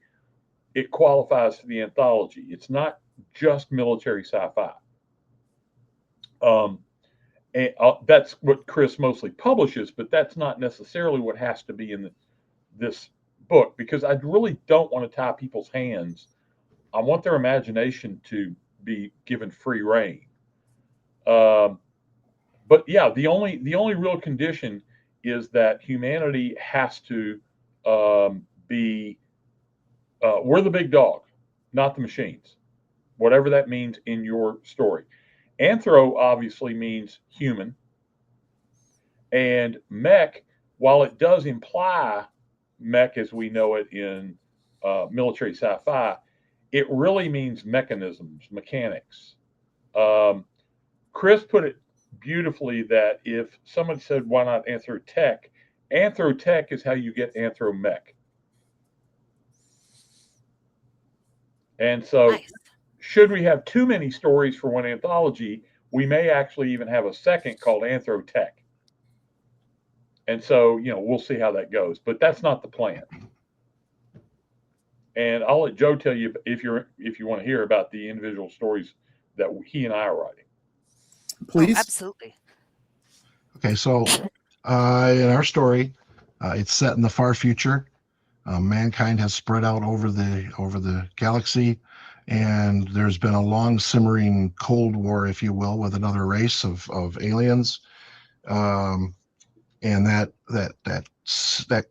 it qualifies for the anthology. It's not just military sci-fi. And that's what Chris mostly publishes, but that's not necessarily what has to be in this book, because I really don't want to tie people's hands. I want their imagination to be given free rein. But yeah, the only real condition is that humanity has to be we're the big dog, not the machines, whatever that means in your story. Anthro obviously means human, and mech, while it does imply mech as we know it in military sci-fi, it really means mechanisms, mechanics. Chris put it beautifully that if somebody said, why not Anthrotech? Anthrotech is how you get Anthromech. And so, Nice. should we have too many stories for one anthology, we may actually even have a second called Anthrotech. And so, we'll see how that goes, but that's not the plan. And I'll let Joe tell you if you want to hear about the individual stories that he and I are writing. Please. Oh, absolutely. Okay, so in our story, it's set in the far future. Mankind has spread out over the galaxy, and there's been a long simmering Cold War, if you will, with another race of aliens, and that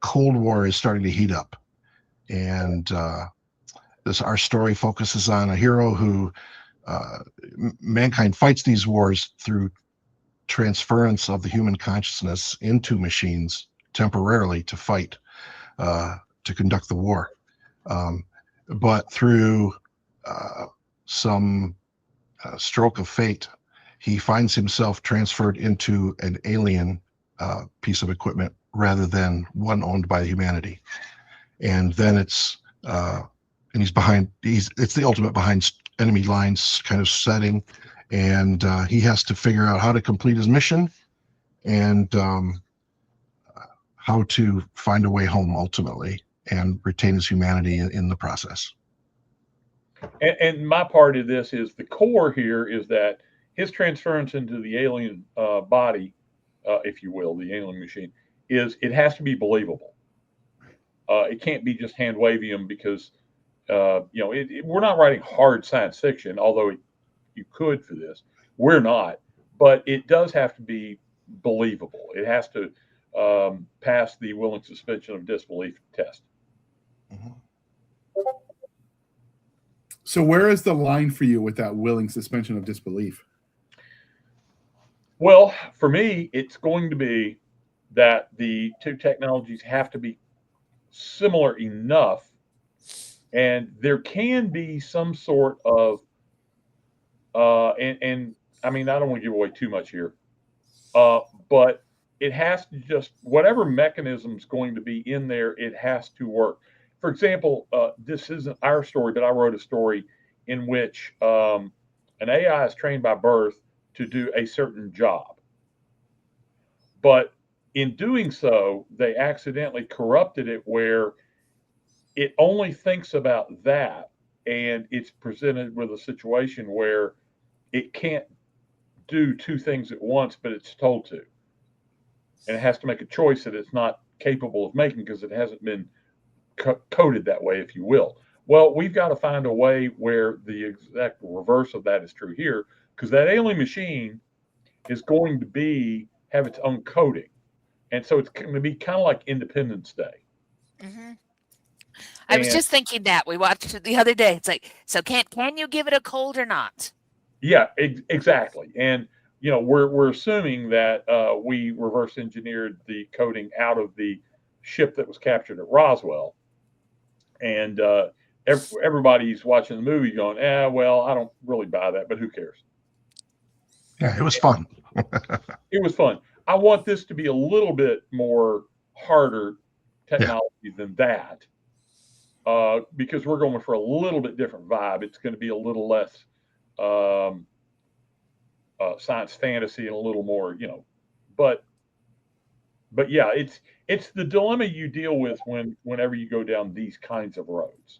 Cold War is starting to heat up. And our story focuses on a hero who mankind fights these wars through transference of the human consciousness into machines temporarily to fight, to conduct the war. But through some stroke of fate, he finds himself transferred into an alien piece of equipment rather than one owned by humanity. And then it's the ultimate behind enemy lines kind of setting, and he has to figure out how to complete his mission and how to find a way home ultimately and retain his humanity in the process. And my part of this is the core here is that his transference into the alien body, if you will, the alien machine, it has to be believable. It can't be just hand waving him because, we're not writing hard science fiction, although you could for this. We're not, but it does have to be believable. It has to pass the willing suspension of disbelief test. Mm-hmm. So where is the line for you with that willing suspension of disbelief? Well, for me, it's going to be that the two technologies have to be similar enough, and there can be some sort of and I mean, I don't want to give away too much here, but it has to just, whatever mechanism's going to be in there, it has to work. For example, this isn't our story, but I wrote a story in which an AI is trained by birth to do a certain job. But in doing so, they accidentally corrupted it where it only thinks about that, and it's presented with a situation where it can't do two things at once, but it's told to. And it has to make a choice that it's not capable of making because it hasn't been coded that way, if you will. Well, we've got to find a way where the exact reverse of that is true here, because that alien machine is going to have its own coding. And so it's going to be kind of like Independence Day. Mm-hmm. I was just thinking that. We watched it the other day. It's like, so can you give it a cold or not? Yeah, exactly. And, we're assuming that we reverse engineered the coding out of the ship that was captured at Roswell. And everybody's watching the movie going, well, I don't really buy that, but who cares? Yeah, it was fun. It was fun. I want this to be a little bit more harder technology than that, because we're going for a little bit different vibe. It's going to be a little less science fantasy and a little more, but yeah, it's the dilemma you deal with whenever you go down these kinds of roads.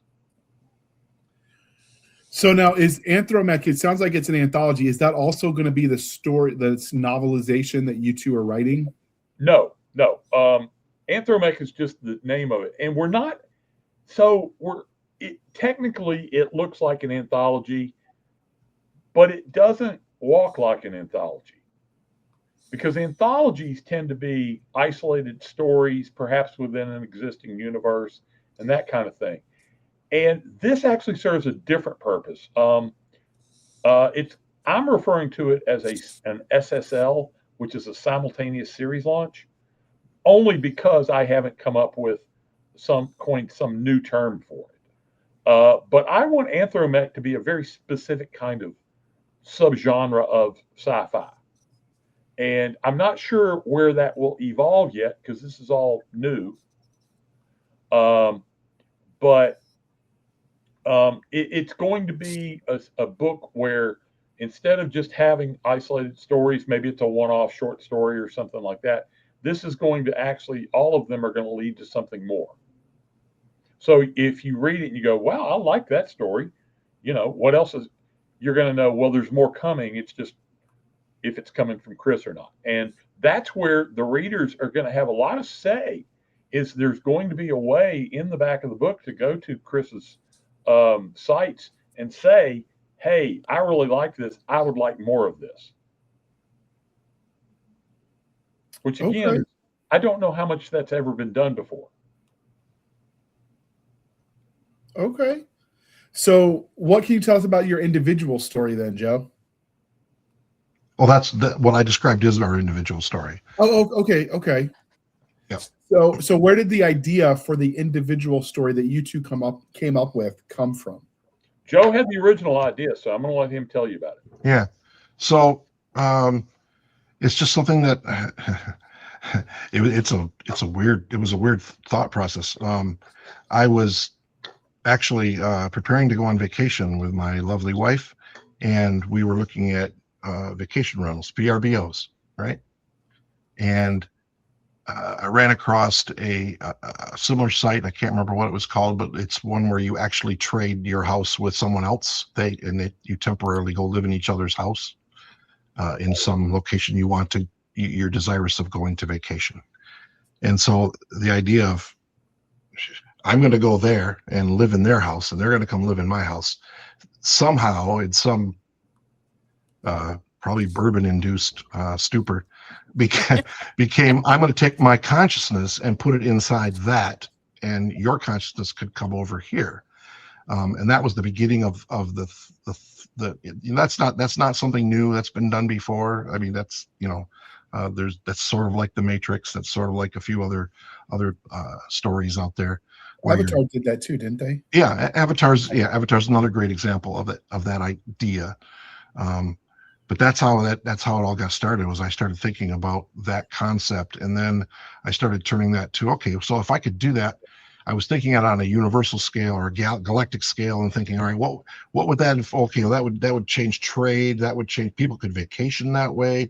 So now is Anthromech, it sounds like it's an anthology. Is that also going to be the story, the novelization that you two are writing? No. Anthromech is just the name of it. And technically it looks like an anthology, but it doesn't walk like an anthology. Because anthologies tend to be isolated stories, perhaps within an existing universe, and that kind of thing. And this actually serves a different purpose. I'm referring to it as an SSL, which is a simultaneous series launch, only because I haven't come up with coined some new term for it. But I want Anthromech to be a very specific kind of subgenre of sci-fi. And I'm not sure where that will evolve yet because this is all new. But it's going to be a book where instead of just having isolated stories, maybe it's a one-off short story or something like that. This is going to actually, all of them are going to lead to something more. So if you read it and you go, wow, I like that story, what else you're going to know, well, there's more coming. It's just if it's coming from Chris or not. And that's where the readers are going to have a lot of say, is there's going to be a way in the back of the book to go to Chris's sites and say, hey, I really like this. I would like more of this. Which again, Okay. I don't know how much that's ever been done before. Okay. So what can you tell us about your individual story then, Joe? Well, that's what I described is our individual story. Oh, okay. Yep. So where did the idea for the individual story that you two came up with come from? Joe had the original idea, so I'm going to let him tell you about it. Yeah. So it's just something that it was a weird thought process. I was actually preparing to go on vacation with my lovely wife, and we were looking at vacation rentals, VRBOs, right? And I ran across a similar site. I can't remember what it was called, but it's one where you actually trade your house with someone else. You temporarily go live in each other's house in some location you're desirous of going to vacation. And so the idea of I'm going to go there and live in their house, and they're going to come live in my house somehow in some probably bourbon-induced stupor became I'm going to take my consciousness and put it inside that, and your consciousness could come over here, and that was the beginning of the that's not something new that's been done before. I mean, that's that's sort of like the Matrix. That's sort of like a few other stories out there. Avatar did that too, didn't they? Yeah, Avatar's another great example of that idea. But that's how it all got started. Was I started thinking about that concept, and then I started turning that to, okay, so if I could do that, I was thinking it on a universal scale or a galactic scale, and thinking, all right, what would that? Okay, well, that would change trade. That would change. People could vacation that way.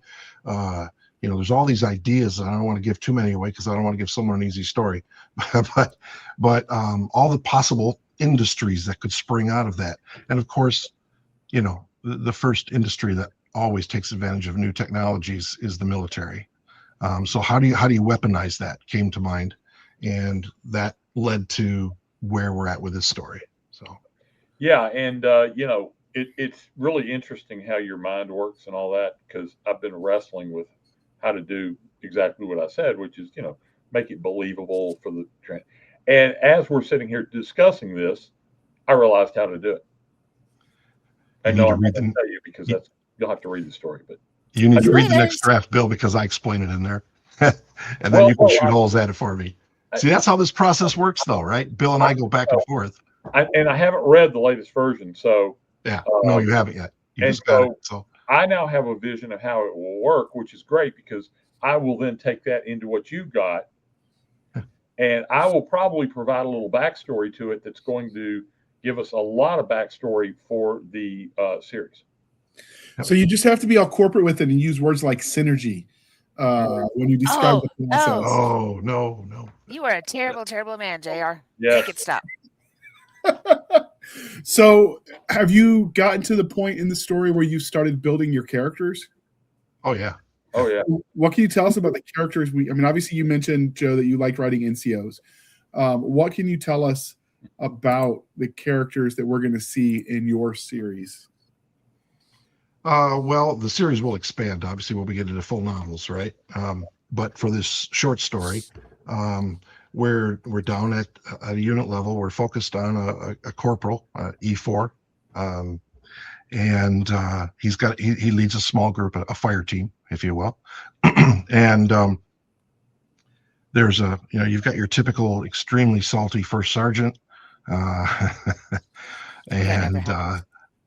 There's all these ideas, and I don't want to give too many away because I don't want to give someone an easy story. but all the possible industries that could spring out of that, and of course, the first industry that always takes advantage of new technologies is the military. So how do you weaponize that came to mind, and that led to where we're at with this story. So yeah, and it's really interesting how your mind works and all that, because I've been wrestling with how to do exactly what I said, which is make it believable for the trend. And as we're sitting here discussing this, I realized how to do it. And no, I'm not going to tell you because you'll have to read the story. But you need to read the next draft, Bill, because I explain it in there, and then you can shoot holes at it for me. See, that's how this process works, though, right? Bill and I go back and forth. And I haven't read the latest version, so yeah, no, you haven't yet. You just got it. So I now have a vision of how it will work, which is great because I will then take that into what you've got And I will probably provide a little backstory to it that's going to give us a lot of backstory for the series. So you just have to be all corporate with it and use words like synergy when you describe the process. Oh, no. You are a terrible, terrible man, JR. Yes. Make it stop. So have you gotten to the point in the story where you started building your characters? Oh, yeah. Oh, yeah. What can you tell us about the characters? I mean, obviously you mentioned, Joe, that you liked writing NCOs. What can you tell us about the characters that we're going to see in your series? Well, the series will expand, obviously, when we get into full novels, right? But for this short story, we're down at a unit level. We're focused on a corporal, E4, and he leads a small group, a fire team, if you will. And there's you've got your typical extremely salty first sergeant, and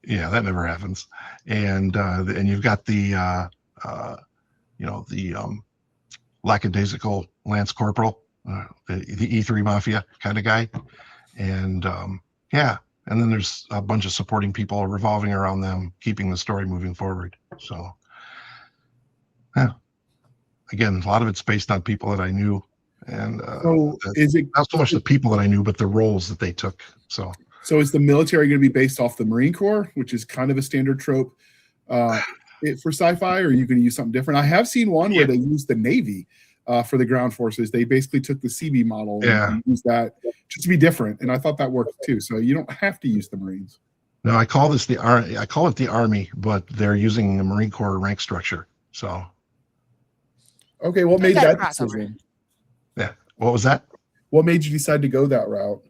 yeah, that never happens. And you've got the lackadaisical lance corporal, the E3 mafia kind of guy, and and then there's a bunch of supporting people revolving around them, keeping the story moving forward. So, yeah, again, a lot of it's based on people that I knew, and so is it not so much the people that I knew, but the roles that they took. So is the military going to be based off the Marine Corps, which is kind of a standard trope for sci-fi, or are you going to use something different? I have seen one where they used the Navy for the ground forces. They basically took the CB model and used that just to be different, and I thought that worked too. So you don't have to use the Marines. No, I call it the Army, but they're using the Marine Corps rank structure. So okay, what made that decision? Yeah, what was that? What made you decide to go that route?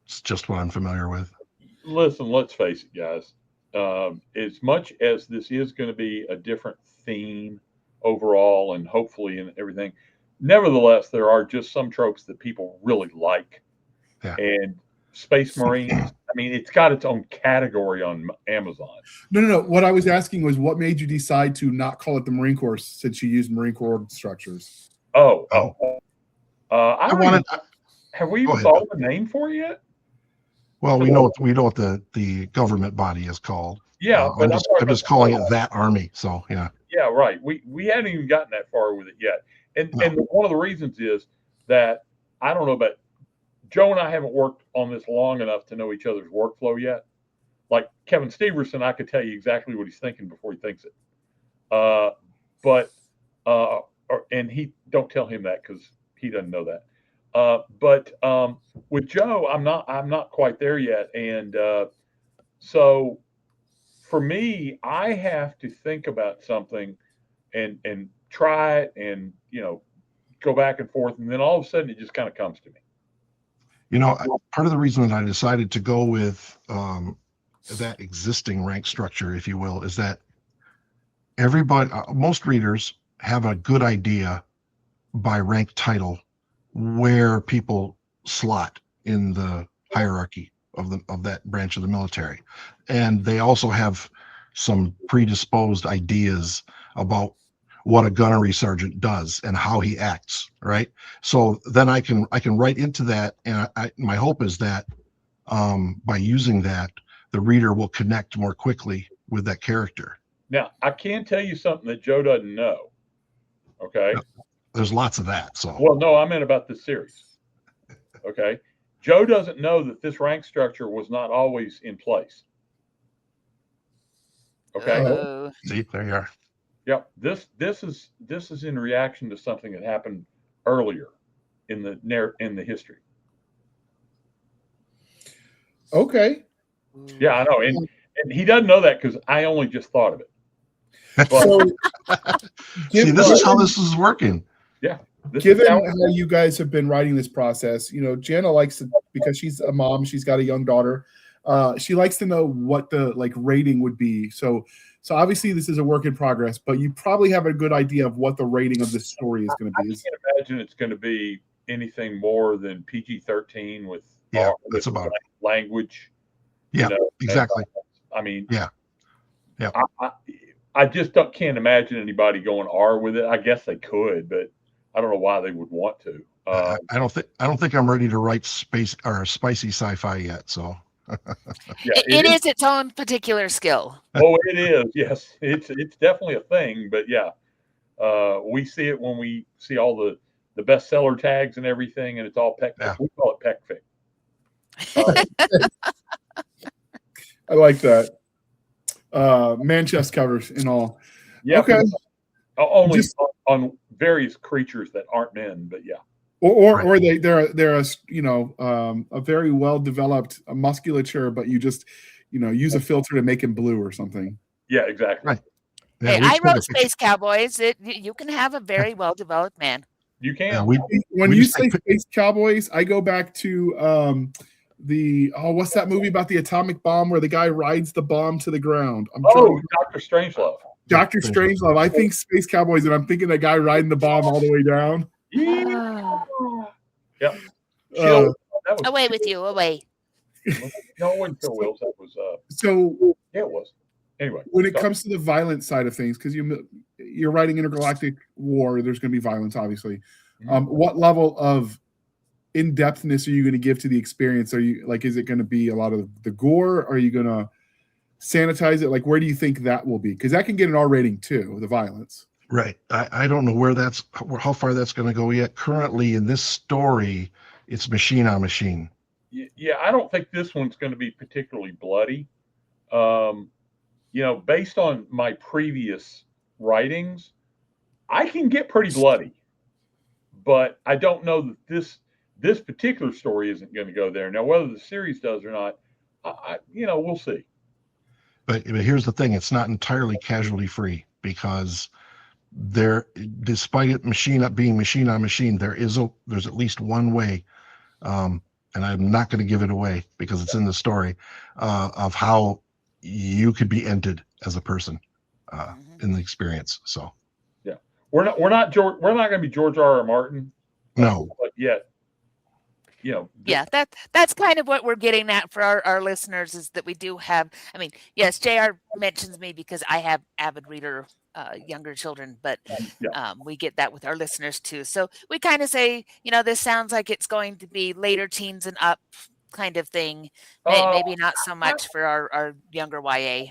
It's just what I'm familiar with. Listen, let's face it, guys. As much as this is going to be a different theme overall, and hopefully in everything, nevertheless, there are just some tropes that people really like. Yeah. And Space Marines, I mean, it's got its own category on Amazon. No. What I was asking was, what made you decide to not call it the Marine Corps since you used Marine Corps structures? Have we even thought of a name for it yet? Well, we know what the government body is called. Yeah, but I'm just calling it that Army. So yeah. Yeah, right. We hadn't even gotten that far with it yet. And one of the reasons is that I don't know about Joe and I haven't worked on this long enough to know each other's workflow yet. Like Kevin Steverson, I could tell you exactly what he's thinking before he thinks it. And he don't tell him that because he doesn't know that. But with Joe, I'm not quite there yet. And so for me, I have to think about something and try it and, go back and forth. And then all of a sudden it just kind of comes to me. Part of the reason that I decided to go with that existing rank structure, if you will, is that most readers have a good idea by rank title where people slot in the hierarchy of that branch of the military, and they also have some predisposed ideas about what a gunnery sergeant does and how he acts, right? So then I can write into that, and my hope is that by using that, the reader will connect more quickly with that character. Now, I can tell you something that Joe doesn't know. Okay. There's lots of that. So well, no, I meant about this series. Okay. Joe doesn't know that this rank structure was not always in place. Okay. See, there you are. Yep. This is in reaction to something that happened earlier in the history. Okay. Yeah, I know. And he doesn't know that because I only just thought of it. So, see, this is how this is working. Yeah. Given how you guys have been writing this process, Jana likes to, because she's a mom, she's got a young daughter. She likes to know what the rating would be. So obviously this is a work in progress, but you probably have a good idea of what the rating of this story is going to be. I can't imagine it's going to be anything more than PG-13 with that's about language. Yeah, exactly. I mean, yeah. I just can't imagine anybody going R with it. I guess they could, but I don't know why they would want to. I don't think I'm ready to write space or spicy sci-fi yet. So Yeah, It is its own particular skill. Oh, it is. Yes, it's definitely a thing. But yeah, we see it when we see all the bestseller tags and everything, and it's all peck. Yeah. We call it peck fic. I like that. Man chest covers and all. Yeah. Okay. Only on various creatures that aren't men, but yeah. Or they're a very well developed musculature, but you just use a filter to make him blue or something. Yeah, exactly. Right. Yeah, Hey, I wrote Space Cowboys. You can have a very well developed man. You can. Yeah, when you say Space Cowboys, I go back to what's that movie about the atomic bomb where the guy rides the bomb to the ground? Dr. Strangelove. Dr. Strangelove. I think Space Cowboys, and I'm thinking that guy riding the bomb all the way down. Yeah. Yep. Away with you, away. No, it wasn't Phil Wills. That was so. Yeah, it was. Anyway, when it comes to the violent side of things, because you're writing intergalactic war, there's going to be violence, obviously. Mm-hmm. What level of in-depthness are you going to give to the experience? Are you is it going to be a lot of the gore? Are you going to sanitize it? Like, where do you think that will be? Because that can get an R rating too, the violence. Right. I don't know how far that's going to go yet. Currently in this story, it's machine on machine. Yeah, I don't think this one's going to be particularly bloody. Based on my previous writings, I can get pretty bloody, but I don't know that this particular story isn't going to go there. Now, whether the series does or not, we'll see. But here's the thing: it's not entirely casualty free, because despite it being machine on machine, there's at least one way, and I'm not going to give it away because it's in the story, of how you could be ended as a person in the experience. So yeah, we're not going to be George R.R. Martin. No, but yet, yeah, that's kind of what we're getting at for our listeners, is that we do have. I mean, yes, JR mentions me because I have avid reader younger children, but we get that with our listeners too. So we kind of say, this sounds like it's going to be later teens and up kind of thing. Maybe not so much for our younger YA.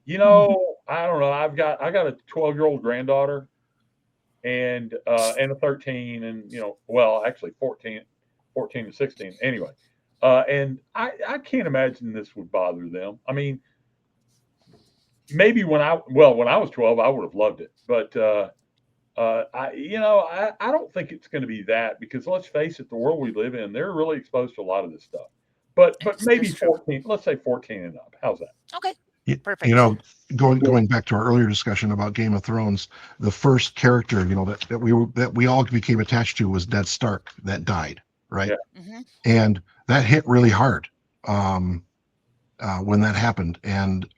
I don't know. I got a 12-year-old granddaughter and a 13 and actually 14 and 16 anyway. And I can't imagine this would bother them. I mean, maybe when I was 12, I would have loved it, but I don't think it's going to be that, because let's face it, the world we live in, they're really exposed to a lot of this stuff. But maybe 14, let's say 14 and up. How's that? Okay. Perfect. Going back to our earlier discussion about Game of Thrones, the first character, that we all became attached to was Ned Stark, that died, right? Yeah. Mm-hmm. And that hit really hard when that happened. And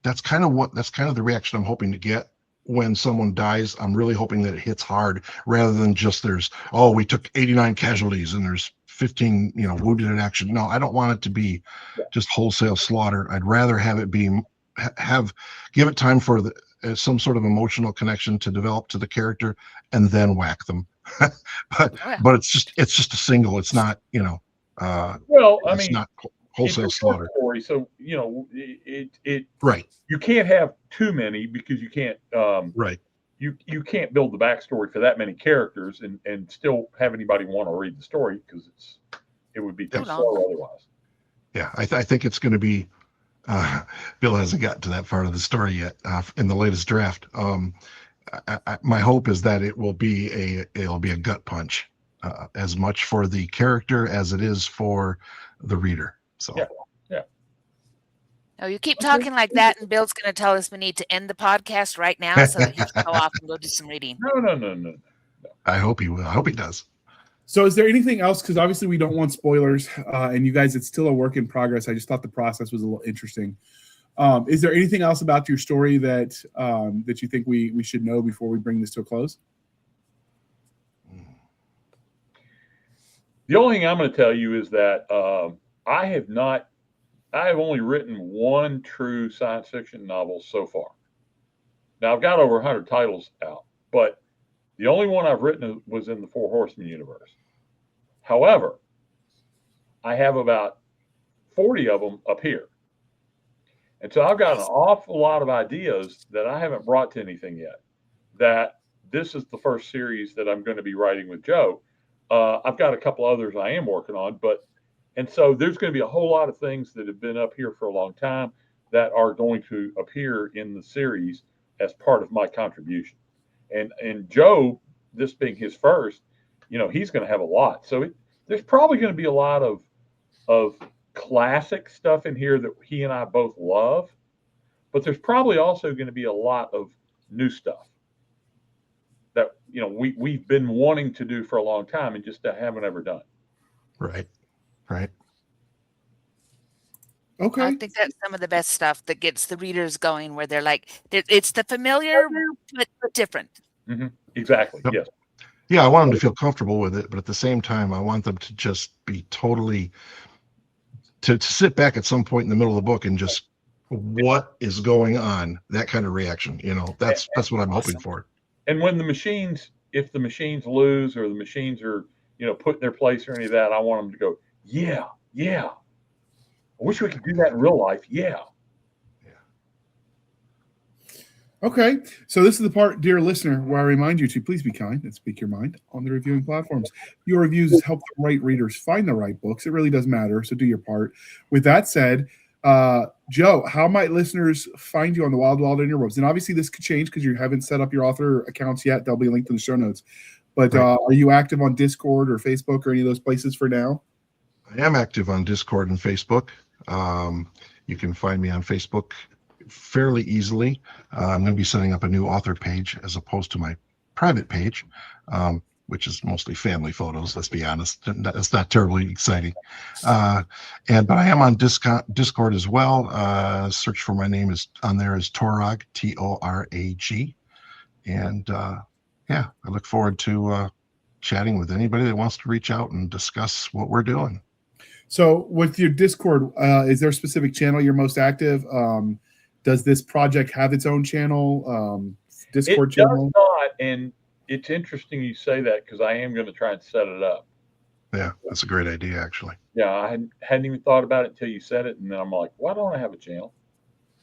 that's kind of the reaction I'm hoping to get when someone dies. I'm really hoping that it hits hard, rather than just we took 89 casualties and there's 15, wounded in action. No, I don't want it to be just wholesale slaughter. I'd rather have it be give it time for some sort of emotional connection to develop to the character, and then whack them. but it's just a single. It's not, it's not wholesale slaughter. Story, so it right. You can't have too many, because you can't right. You can't build the backstory for that many characters and still have anybody want to read the story, because it would be too slow otherwise. Yeah, I think it's going to be. Bill hasn't gotten to that part of the story yet in the latest draft. My hope is that it'll be a gut punch, as much for the character as it is for the reader. So yeah. Oh, you keep talking like that, and Bill's going to tell us we need to end the podcast right now so that he can go off and go do some reading. No. I hope he will. I hope he does. So is there anything else? Because obviously we don't want spoilers, and you guys, it's still a work in progress. I just thought the process was a little interesting. Is there anything else about your story that you think we should know before we bring this to a close? The only thing I'm going to tell you is that I have only written one true science fiction novel so far. Now, I've got over 100 titles out, but The only one I've written was in the Four Horsemen universe. However, I have about 40 of them up here. And so I've got an awful lot of ideas that I haven't brought to anything yet. That this is the first series that I'm going to be writing with Joe. I've got a couple others I am working on, and so there's going to be a whole lot of things that have been up here for a long time that are going to appear in the series as part of my contribution. And Joe, this being his first, he's going to have a lot. So there's probably going to be a lot of classic stuff in here that he and I both love, but there's probably also going to be a lot of new stuff that we've been wanting to do for a long time and just haven't ever done. Right. Okay. I think that's some of the best stuff that gets the readers going, where they're like, it's the familiar but different. Mm-hmm. Exactly. Yep. Yes. Yeah, I want them to feel comfortable with it, but at the same time, I want them to just be totally to sit back at some point in the middle of the book and just, what is going on? That kind of reaction. That's what I'm hoping for. And when if the machines lose or the machines are, put in their place or any of that, I want them to go, yeah. I wish we could do that in real life. Yeah. Okay, so this is the part, dear listener, where I remind you to please be kind and speak your mind on the reviewing platforms. Your reviews help the right readers find the right books. It really does matter, so do your part. With that said, Joe, how might listeners find you on the Wild Interwebs? And obviously this could change because you haven't set up your author accounts yet. They'll be linked in the show notes. But right. Are you active on Discord or Facebook or any of those places for now? I am active on Discord and Facebook. You can find me on Facebook fairly easily. I'm going to be setting up a new author page as opposed to my private page, which is mostly family photos. Let's be honest, it's not terribly exciting. But I am on Discord as well. Search for my name is on there as Torag, Torag, and I look forward to chatting with anybody that wants to reach out and discuss what we're doing. So with your Discord, is there a specific channel you're most active? Does this project have its own channol? Discord channel? It does not, and it's interesting you say that because I am going to try and set it up. Yeah, that's a great idea, actually. Yeah, I hadn't even thought about it until you said it, and then I'm like, why don't I have a channel?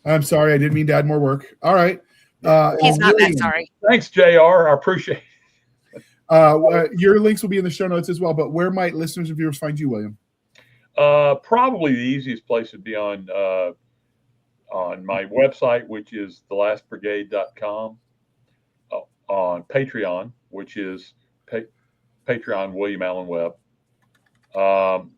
I'm sorry, I didn't mean to add more work. All right. He's not that sorry. Thanks, JR. I appreciate it. Your links will be in the show notes as well, but where might listeners and viewers find you, William? Probably the easiest place would be on my website, which is thelastbrigade.com, on Patreon, which is Patreon William Alan Webb. On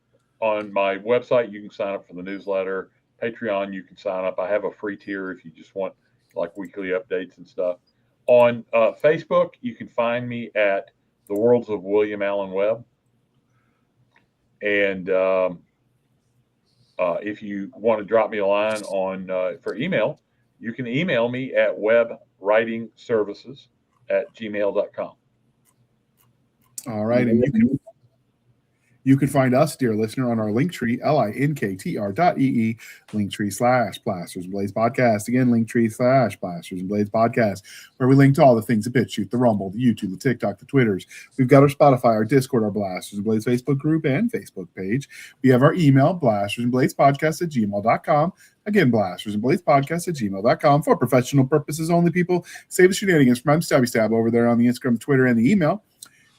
my website, you can sign up for the newsletter. Patreon, you can sign up. I have a free tier if you just want like weekly updates and stuff. On Facebook, you can find me at The Worlds of William Alan Webb. And if you want to drop me a line for email, you can email me at webwritingservices@gmail.com. All right. And you can find us, dear listener, on our Linktree, linktr.ee, Linktree/Blasters and Blades Podcast. Again, Linktree/Blasters and Blades Podcast, where we link to all the things: the BitChute, the Rumble, the YouTube, the TikTok, the Twitters. We've got our Spotify, our Discord, our Blasters and Blades Facebook group and Facebook page. We have our email, blastersandbladespodcast@gmail.com. Again, blastersandbladespodcast@gmail.com. For professional purposes only, people. Save the shenanigans from Stabby Stab over there on the Instagram, Twitter, and the email.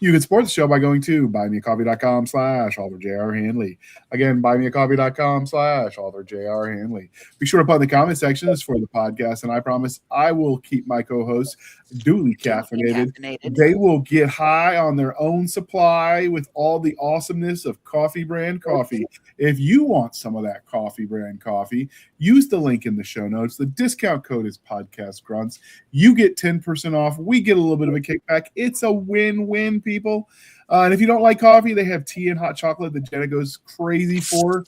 You can support the show by going to buymeacoffee.com/AuthorJRHandley. Again, buymeacoffee.com/AuthorJRHandley. Be sure to put in the comment sections for the podcast, and I promise I will keep my co-hosts duly caffeinated. They will get high on their own supply with all the awesomeness of coffee brand coffee. If you want some of that coffee brand coffee, use the link in the show notes. The discount code is Podcast Grunts. You get 10% off. We get a little bit of a kickback. It's a win-win, people. And if you don't like coffee, they have tea and hot chocolate that Jana goes crazy for.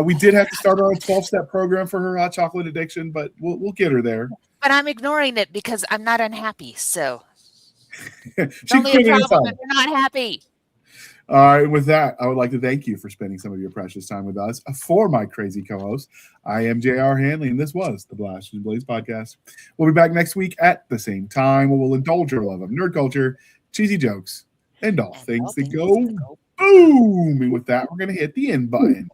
We did have to start on a 12-step program for her hot chocolate addiction, but we'll get her there. But I'm ignoring it because I'm not unhappy. So She only a problem if you're not happy. All right, with that, I would like to thank you for spending some of your precious time with us. For my crazy co-host, I am J.R. Handley, and this was the Blasters and Blades podcast. We'll be back next week at the same time, where we'll indulge our love of nerd culture, cheesy jokes, and all things that go boom. And with that, we're going to hit the end button.